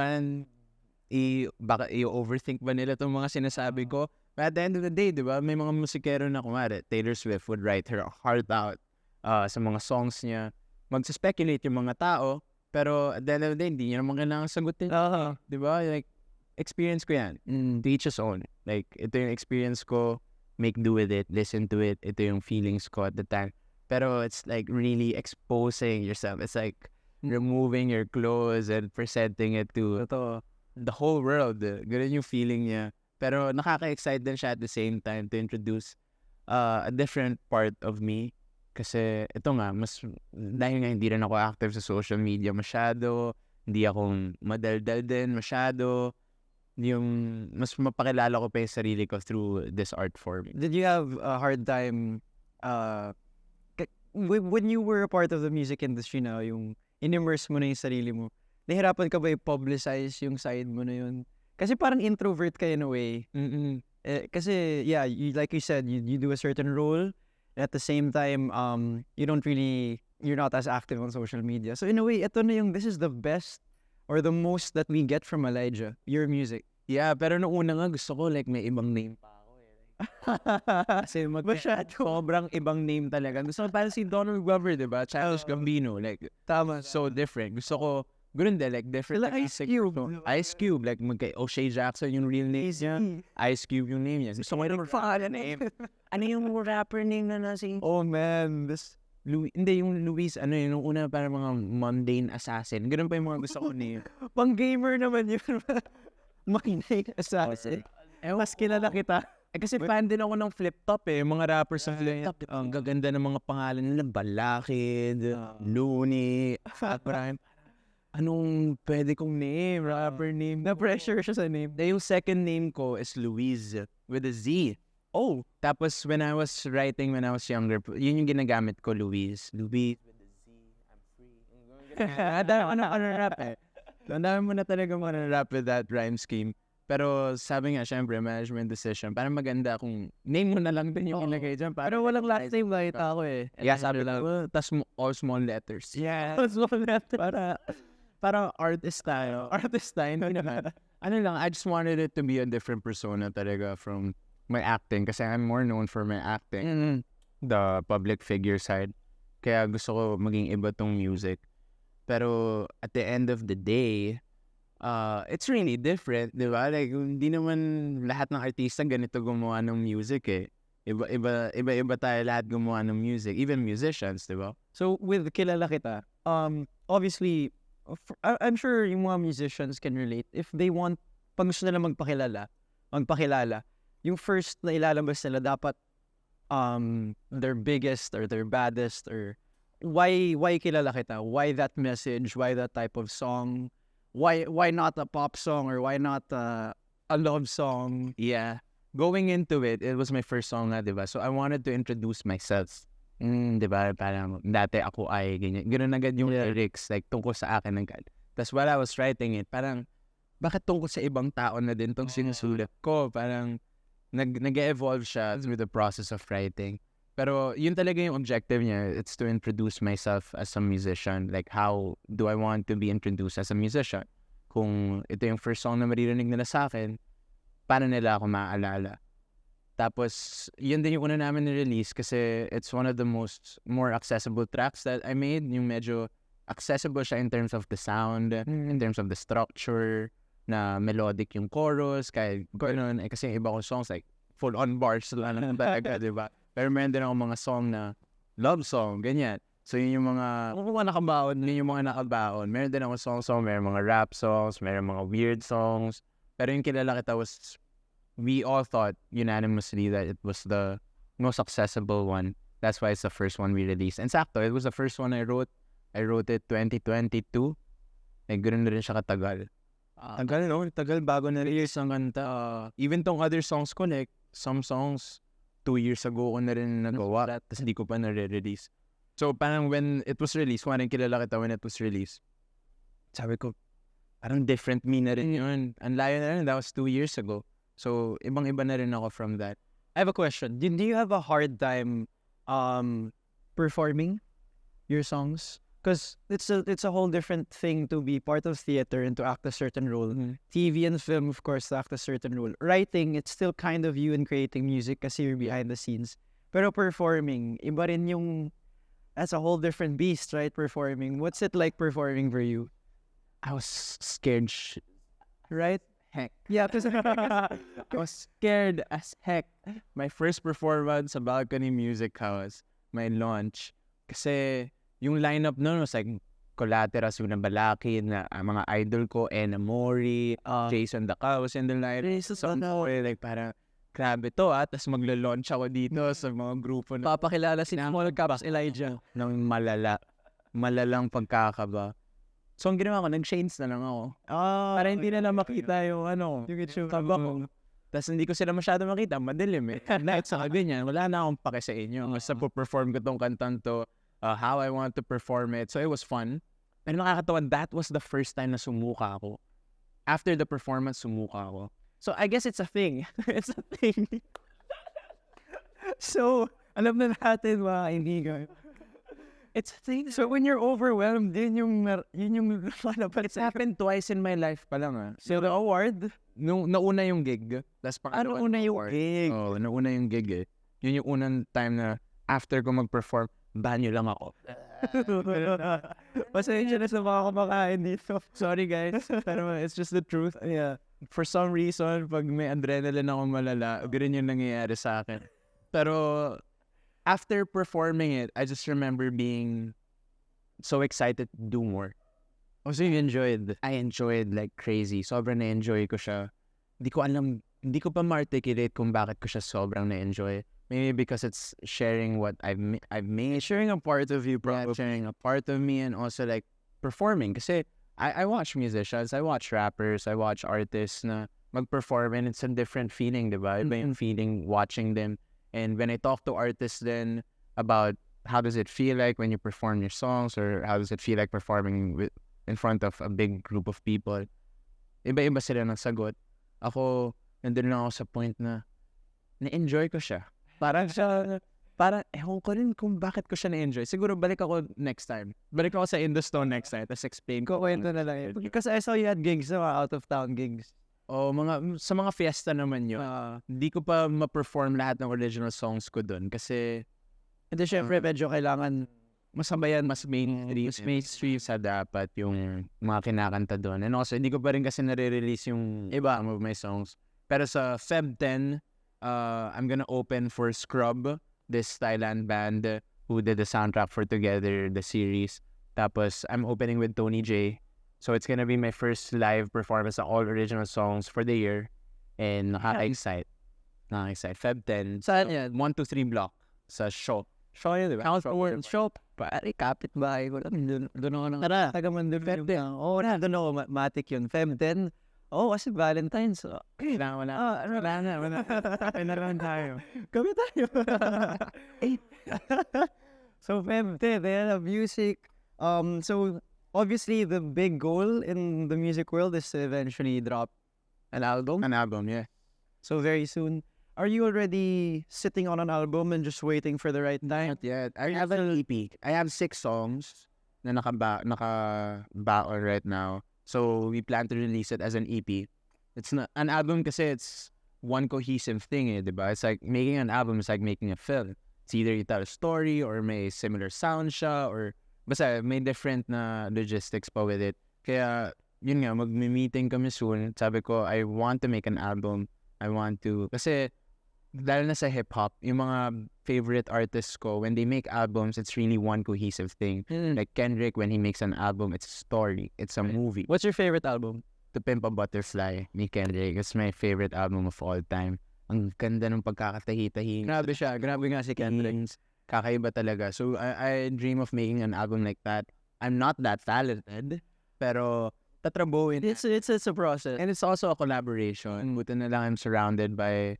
Baka i-overthink ba nila itong mga sinasabi ko? But at the end of the day, diba? May mga musikero na kumari, Taylor Swift would write her heart out sa mga songs niya. Magsa-speculate yung mga tao, pero at the end of the day, hindi niya naman kailangan sagutin. Diba? Like, experience ko yan. To each his own. Like, ito yung experience ko, make do with it, listen to it. Ito yung feelings ko at the time. Pero it's like really exposing yourself. It's like removing your clothes and presenting it to the whole world. Ganun yung feeling niya. Pero nakaka-excite din siya at the same time to introduce a different part of me. Kasi ito nga, dahil nga hindi rin ako active sa social media masyado, hindi akong madaldal din masyado, yung mas mapakilala ko pa yung sarili ko through this art form. Did you have a hard time when you were a part of the music industry na yung in-immerse mo na yung sarili mo, nahirapan ka ba i-publicize yung side mo na yun? Kasi parang introvert ka in a way. Kasi, yeah, like you said, you do a certain role. At the same time, you're not as active on social media. So in a way, this is the best or the most that we get from Elijah, your music. Yeah, pero nung una nga gusto ko like may ibang name pa ako eh. Kasi sobrang ibang name talaga. Gusto ko parang si Donald Glover, diba? Childish Gambino, like, Tama. so different. Gusto ko, ganun din, like different. Like Ice Cube. Ice Cube, like O'Shea Jackson yung real name niya. Ice Cube yung name niya. Gusto ko yung name. Ano yung rapper name na nasi? Oh man, Hindi yung Luis, yung una parang mga mundane assassin. Ganun pa yung mga gusto ko name. Pang gamer naman yun. Mundane assassin. Mas kilala kita. Kasi fan din ako ng Flip Top eh. Mga rappers sa Flip Top. Ang gaganda ng mga pangalan nila. Balakid, Looney, Abraham. Anong pwede kong name? Rapper name? Na-pressure siya sa name. Yung second name ko is Luis with a Z. Oh, tapos when I was writing when I was younger, yun yung ginagamit ko, Luis with a Z, I'm free. Dami rap eh. Ang dami mo na talaga rap with that rhyme scheme. Pero sabi nga, syempre, management decision. Parang maganda kung name mo na lang din yung ilagay dyan. Pero walang last name nakita ako eh. Yeah, sabi lang, tas all small letters. Yeah. All small letters. Para artist tayo. Artist tayo, hindi naman. I just wanted it to be a different persona talaga from my acting kasi I'm more known for my acting, the public figure side. Kaya gusto ko maging iba tong music. Pero at the end of the day, it's really different, di ba? Like, hindi naman lahat ng artista ganito gumawa ng music eh. Iba tayo lahat gumawa ng music, even musicians, di ba? So, with kilala kita, obviously, I'm sure yung mga musicians can relate. If they want, pag gusto nila magpakilala, yung first na ilalabas nila dapat their biggest or their baddest or why kilala kita? Why that message? Why that type of song? Why not a pop song or why not a love song? Yeah. Going into it was my first song nga, diba? So I wanted to introduce myself. Diba? Parang dati ako ay ganyan. Ganun agad yung lyrics, like tungkol sa akin agad. Tapos while I was writing it, parang bakit tungkol sa ibang tao na din tong sinusulat ko? Parang nag-evolve siya through the process of writing. Pero yun talaga yung objective niya. It's to introduce myself as a musician. Like, how do I want to be introduced as a musician? kung ito yung first song na maririnig nila sa akin, paano nila ako maaalala. Tapos, yun din yung una namin ni-release kasi it's one of the more accessible tracks that I made. Yung medyo accessible siya in terms of the sound, in terms of the structure, na melodic yung chorus, kahit gano'n. Kasi yung iba kong songs like full-on bars lang talaga, di ba? Pero meron din ako mga song na love song, ganyan. So yun yung mga nakabaon. Yun yung mga nakabaon. Meron din ako song, meron mga rap songs, meron mga weird songs. Pero yung kilala kita was, we all thought unanimously that it was the most accessible one. That's why it's the first one we released. And sakto, it was the first one I wrote. I wrote it 2022. Ganoon na rin siya katagal. Tagal, no? Tagal bago na years ang kanta. Even tong other songs ko, like, some songs, 2 years ago ko na rin nagawa. Tapos hindi ko pa nare-release. So, parang when it was released, kung anong kilala kita when it was released, sabi ko, parang different me na rin yun. Ang layo na rin, that was 2 years ago. So, ibang-iba na rin ako from that. I have a question. Do you have a hard time performing your songs? Because it's a whole different thing to be part of theater and to act a certain role. TV and film, of course, to act a certain role. Writing, it's still kind of you and creating music kasi you're behind the scenes. Pero performing, iba rin yung, that's a whole different beast, right? Performing. What's it like performing for you? I was scared, Right? heck. Yeah, because I was scared as heck. My first performance sa Balcony Music House, my launch, kasi yung lineup nun was like Collaterals, yung nabalaki na mga idol ko, Enamori, Jason Daca was in the lineup. So, like parang, grabe to tapos magla-launch ako dito sa mga grupo na papakilala si Small Caps Elijah ng malalang pagkakaba. So, ang ginawa ko, nag-change na lang ako. Para hindi na lang makita yung yung kaba ko. Tapos hindi ko sila masyado makita, madilim Night sa ganyan, wala na akong pake sa inyo. Basta po-perform ko tong kantang to, how I want to perform it. So, it was fun. Pero nakakatawa, that was the first time na sumuka ako. After the performance, sumuka ako. So, I guess it's a thing. It's a thing. So, alam na natin mga kaibigan. It's a thing. So, when you're overwhelmed, yun yung It's happened twice in my life pa lang So, the award? Nauna yung gig. Tapos nauna yung gig? Oo, nauna yung gig Yun yung unang time na after ko mag-perform, banyo lang ako. Pasensya na sa mga kumakain dito. Sorry guys, pero it's just the truth. Yeah. For some reason, pag may adrenaline ako malala, ganun yung nangyayari sa akin. Pero after performing it, I just remember being so excited to do more. So you enjoyed? I enjoyed like crazy. Sobrang na-enjoy ko siya. Hindi ko pa ma-articulate kung bakit ko siya sobrang na-enjoy. Maybe because it's sharing what I've made. Sharing a part of you, probably. Yeah, sharing a part of me and also like performing. Kasi I watch musicians, I watch rappers, I watch artists na mag-perform and it's a different feeling, diba? Iba yung feeling watching them. And when I talk to artists then about how does it feel like when you perform your songs or how does it feel like performing in front of a big group of people, iba-iba sila ng sagot. Ako, nandun lang ako sa point na na-enjoy ko siya. Parang ewan ko rin kung bakit ko siya na-enjoy. Siguro balik ako next time. Balik ako sa Indostone next time. Tapos explain ko. Kwento na lang Because I saw you had gigs, out-of-town gigs. Sa mga fiesta naman yun. Hindi ko pa ma-perform lahat ng original songs ko dun. Kasi, ito syempre medyo kailangan masabayan, mas mainstream sa dapat yung mga kinakanta dun. And also, hindi ko pa rin kasi nare-release yung iba of my songs. Pero sa Feb 10, I'm gonna open for Scrub, this Thailand band who did the soundtrack for Together, the series. Tapos, I'm opening with Tony J. So, it's gonna be my first live performance of all original songs for the year. And nakaka-excite. Feb 10. Saan yan? 1, 2, 3 block. Sa show. Show yun, diba? Count for show. Pare, kapit bahay ko lang. Doon ako nang taga Mandaluyong. Feb 10. Oo na, doon ako. Matic yun. Feb 10. Kasi Valentine's. Wala na. Kaya na lang tayo. Kami tayo. So, Feb 10, music. So, obviously, the big goal in the music world is to eventually drop an album. An album, yeah. So, very soon. Are you already sitting on an album and just waiting for the right time? Not yet. I have an EP. I have 6 songs na nakabaon right now. So we plan to release it as an EP. It's not an album kasi it's one cohesive thing, eh, diba? It's like making an album is like making a film. It's either you tell a story or may similar sound siya or basta may different na logistics pa with it. Kaya yun nga, mag-meeting kami soon. Sabi ko, I want to make an album. I want to, kasi dahil na sa hip-hop, yung mga favorite artists ko, when they make albums, it's really one cohesive thing. Like Kendrick, when he makes an album, it's a story. It's a movie. What's your favorite album? To Pimp a Butterfly ni Kendrick. It's my favorite album of all time. Ang ganda ng pagkakatahi-tahi. Grabe siya. Grabe nga si Kendrick. Kakaiba talaga. So, I dream of making an album like that. I'm not that talented, pero tatrabuhin. It's a process. And it's also a collaboration. Buti na lang I'm surrounded by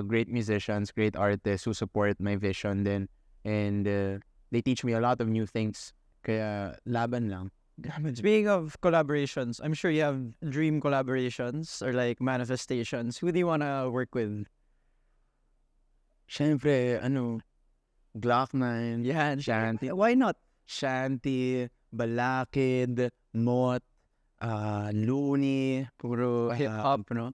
great musicians, great artists who support my vision din. And they teach me a lot of new things. Kaya laban lang. Speaking of collaborations, I'm sure you have dream collaborations or like manifestations. Who do you want to work with? Siyempre, Glock 9, Yeah, Shanty. why not? Shanty, Balakid, Mot, Looney, puro Hip-hop, no?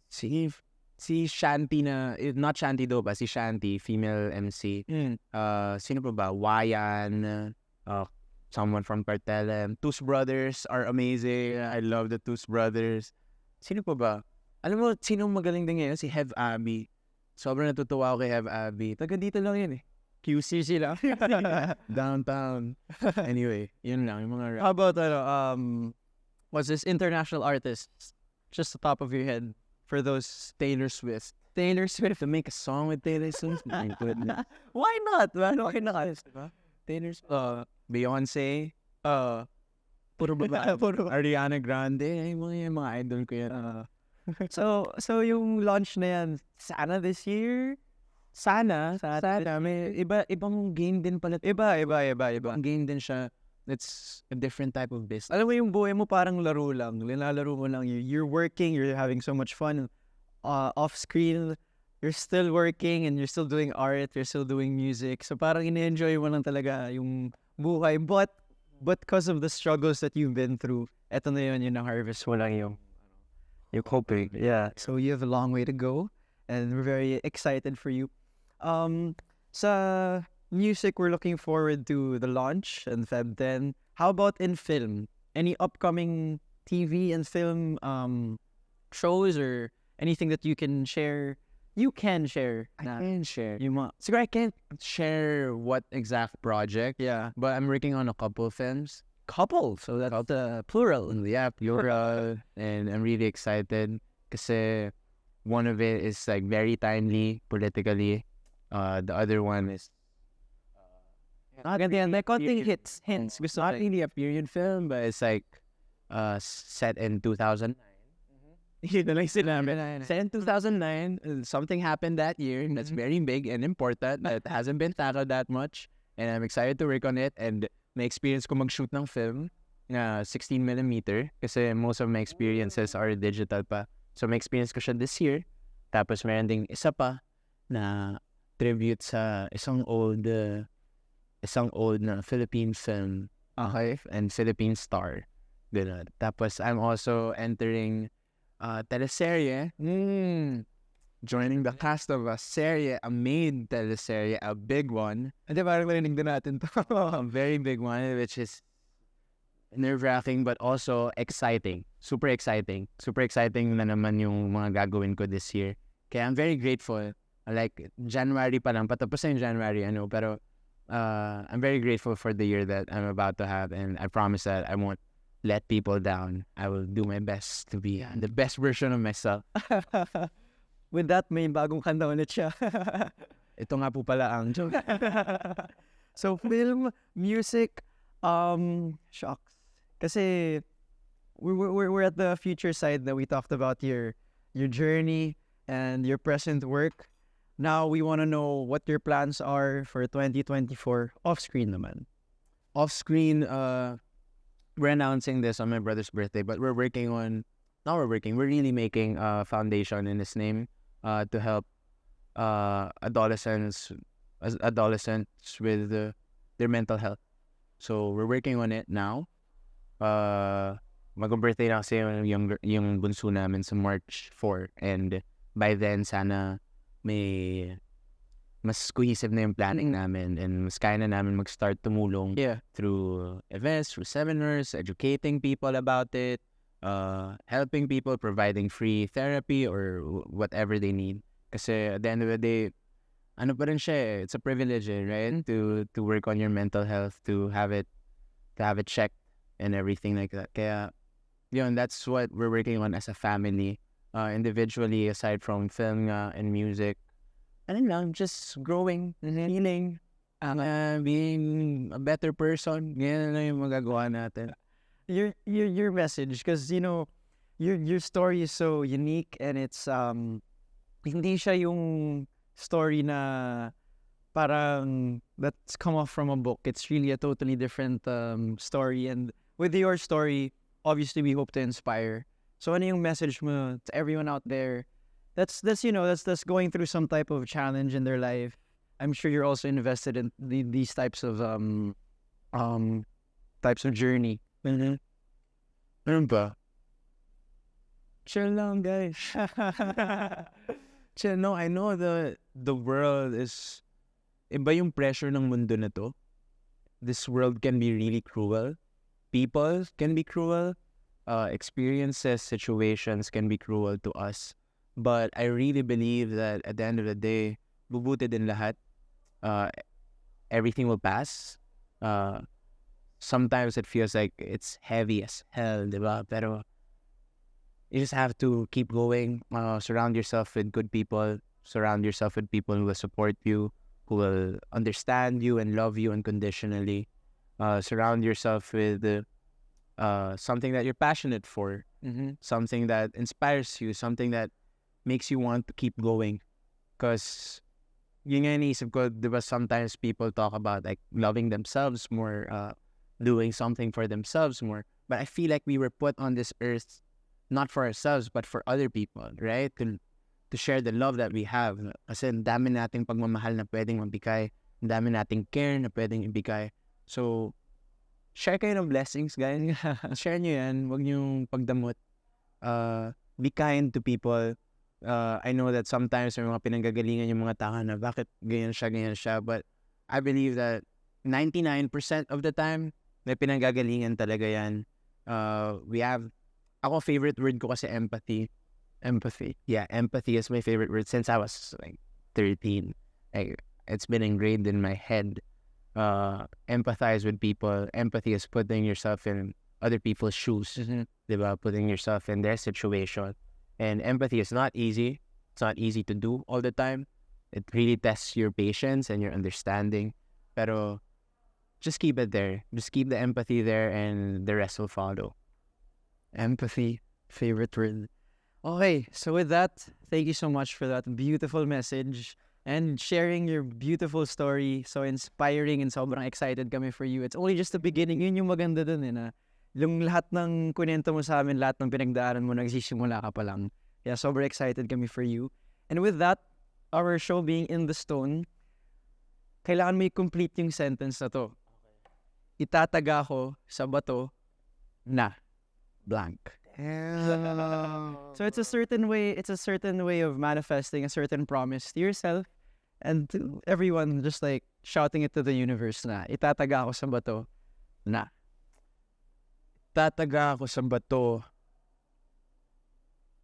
Si Shanty na, not Shanty do ba, si Shanty, female MC. Sino pa ba? Wayan, someone from Cartel. Tus Brothers are amazing. I love the Tus Brothers. Sino pa ba? Alam mo, sino magaling din ngayon? Si Hev Abby. Sobrang natutuwa ako kay Hev Abby. Taga dito lang yun eh. QC sila. Downtown. Anyway, yun lang. Yung mga How about, what's this international artists? Just the top of your head for those. Taylor Swift. Taylor Swift. To make a song with Taylor Swift? My goodness. Why not, man? Why not? Taylor Swift. Beyonce. Puro babae. Puro. Ariana Grande. Ay, mga idol ko yan. So yung launch na yan, sana this year? Sana. May ibang game din pala. Iba. Ang game din siya. It's a different type of business. Alam mo yung buhay mo parang laro lang. Linalaro mo lang. You're working, you're having so much fun. Off screen, you're still working and you're still doing art, you're still doing music. So parang ine-enjoy mo lang talaga yung buhay. But because of the struggles that you've been through, eto na yun, yung harvest mo lang yung coping. Yeah. So you have a long way to go and we're very excited for you. Sa music, we're looking forward to the launch in Feb 10. How about in film? Any upcoming TV and film shows or anything that you can share? You can share. I can share. Siguro I can't share what exact project. Yeah. But I'm working on a couple films. Couple. So that's plural. Yeah, plural. And I'm really excited kasi one of it is like very timely politically. The other one is May konting hints. It's not really a period film, but it's like set in 2009. Yun na lang sinabi. Set in 2009, something happened that year that's very big and important that hasn't been tackled that much. And I'm excited to work on it. And na-experience ko mag-shoot ng film na 16mm kasi most of my experiences are digital pa. So ma-experience ko siya this year. Tapos meron ding isa pa na tribute sa isang old na Philippine film. Okay. And Philippine star. Ganun. Tapos I'm also entering teleserye. Joining the cast of a serie, a main teleserye, a big one. Hindi, parang narinig din natin to. A very big one, which is nerve-wracking but also exciting. Super exciting. Super exciting na naman yung mga gagawin ko this year. Kaya I'm very grateful. Like, January pa lang. Patapos na yung January, pero I'm very grateful for the year that I'm about to have. And I promise that I won't let people down. I will do my best to be the best version of myself. With that, may bagong kanta ulit siya. Ito nga po pala ang joke. So, film, music, shocks. Kasi we're at the future side that we talked about your journey and your present work. Now, we want to know what your plans are for 2024 off-screen naman. Off-screen, we're announcing this on my brother's birthday, but we're really making a foundation in his name to help adolescents with their mental health. So we're working on it now. mag-birthday na kasi yung bunso namin sa March 4. And by then, sana may mas cohesive na yung planning namin and mas kaya na namin mag-start tumulong through events, through seminars, educating people about it, helping people, providing free therapy or whatever they need. Kasi at the end of the day, ano pa rin siya, it's a privilege, right? To work on your mental health, to have it checked and everything like that. Kaya, yun, that's what we're working on as a family. Individually, aside from film and music, and lang, just growing, healing, being a better person. Ganyan na yung magagawa natin. Your message, because your story is so unique, and it's hindi siya yung story na parang that's come off from a book. It's really a totally different story, and with your story, obviously we hope to inspire. So ano yung message mo to everyone out there that's going through some type of challenge in their life? I'm sure you're also invested in these types of journey. Ano ba? Chill lang, guys. Chill. No, I know the world is iba yung pressure ng mundo na to. This world can be really cruel. People can be cruel. Experiences, situations can be cruel to us. But I really believe that at the end of the day, bubuti din lahat. Everything will pass. Sometimes it feels like it's heavy as hell, diba? Pero you just have to keep going. Surround yourself with good people. Surround yourself with people who will support you, who will understand you and love you unconditionally. Surround yourself with something that you're passionate for, something that inspires you, something that makes you want to keep going. Because yun nga iniisip ko, diba, sometimes people talk about like loving themselves more, doing something for themselves more. But I feel like we were put on this earth not for ourselves but for other people, right? To share the love that we have. Kasi ang dami nating pagmamahal na pwedeng mabigay, ang dami nating care na pwedeng ibigay. So, share kayo ng blessings, guys. Share nyo yan. Huwag nyong pagdamot. Be kind to people. I know that sometimes may mga pinanggagalingan yung mga tao na bakit ganyan siya. But I believe that 99% of the time, may pinanggagalingan talaga yan. Ako, favorite word ko kasi empathy. Empathy. Yeah, empathy is my favorite word since I was like 13. It's been ingrained in my head. Empathize with people. Empathy is putting yourself in other people's shoes. Diba? Putting yourself in their situation. And empathy is not easy. It's not easy to do all the time. It really tests your patience and your understanding. Pero just keep it there. Just keep the empathy there and the rest will follow. Empathy, favorite word. Okay, so with that, thank you so much for that beautiful message and sharing your beautiful story. So inspiring and sobrang excited kami for you. It's only just the beginning. Yun yung maganda dun na yung lahat ng kunento mo sa amin, lahat ng pinagdaanan mo, nagsisimula ka pa lang. Yeah, sobrang excited kami for you. And with that, our show being in the stone, kailangan mo i-complete yung sentence na to. Itataga ko sa bato na blank. So it's a certain way of manifesting a certain promise to yourself and to everyone, just like shouting it to the universe na itataga ko sa bato na. Tataga ako sa bato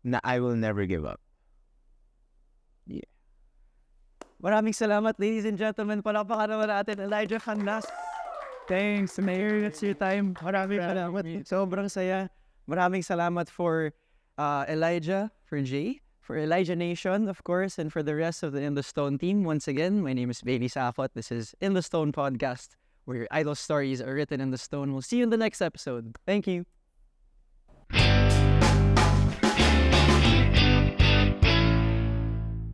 na I will never give up. Yeah. Maraming salamat, ladies and gentlemen. Palakpakan naman natin Elijah Canlas. Thanks, Mayor. That's your time. Maraming salamat. Sobrang saya. Maraming salamat for Elijah, for Jay, for Elijah Nation, of course, and for the rest of the In the Stone team. Once again, my name is Baileys Acot. This is In the Stone Podcast, where your idol stories are written in the stone. We'll see you in the next episode. Thank you.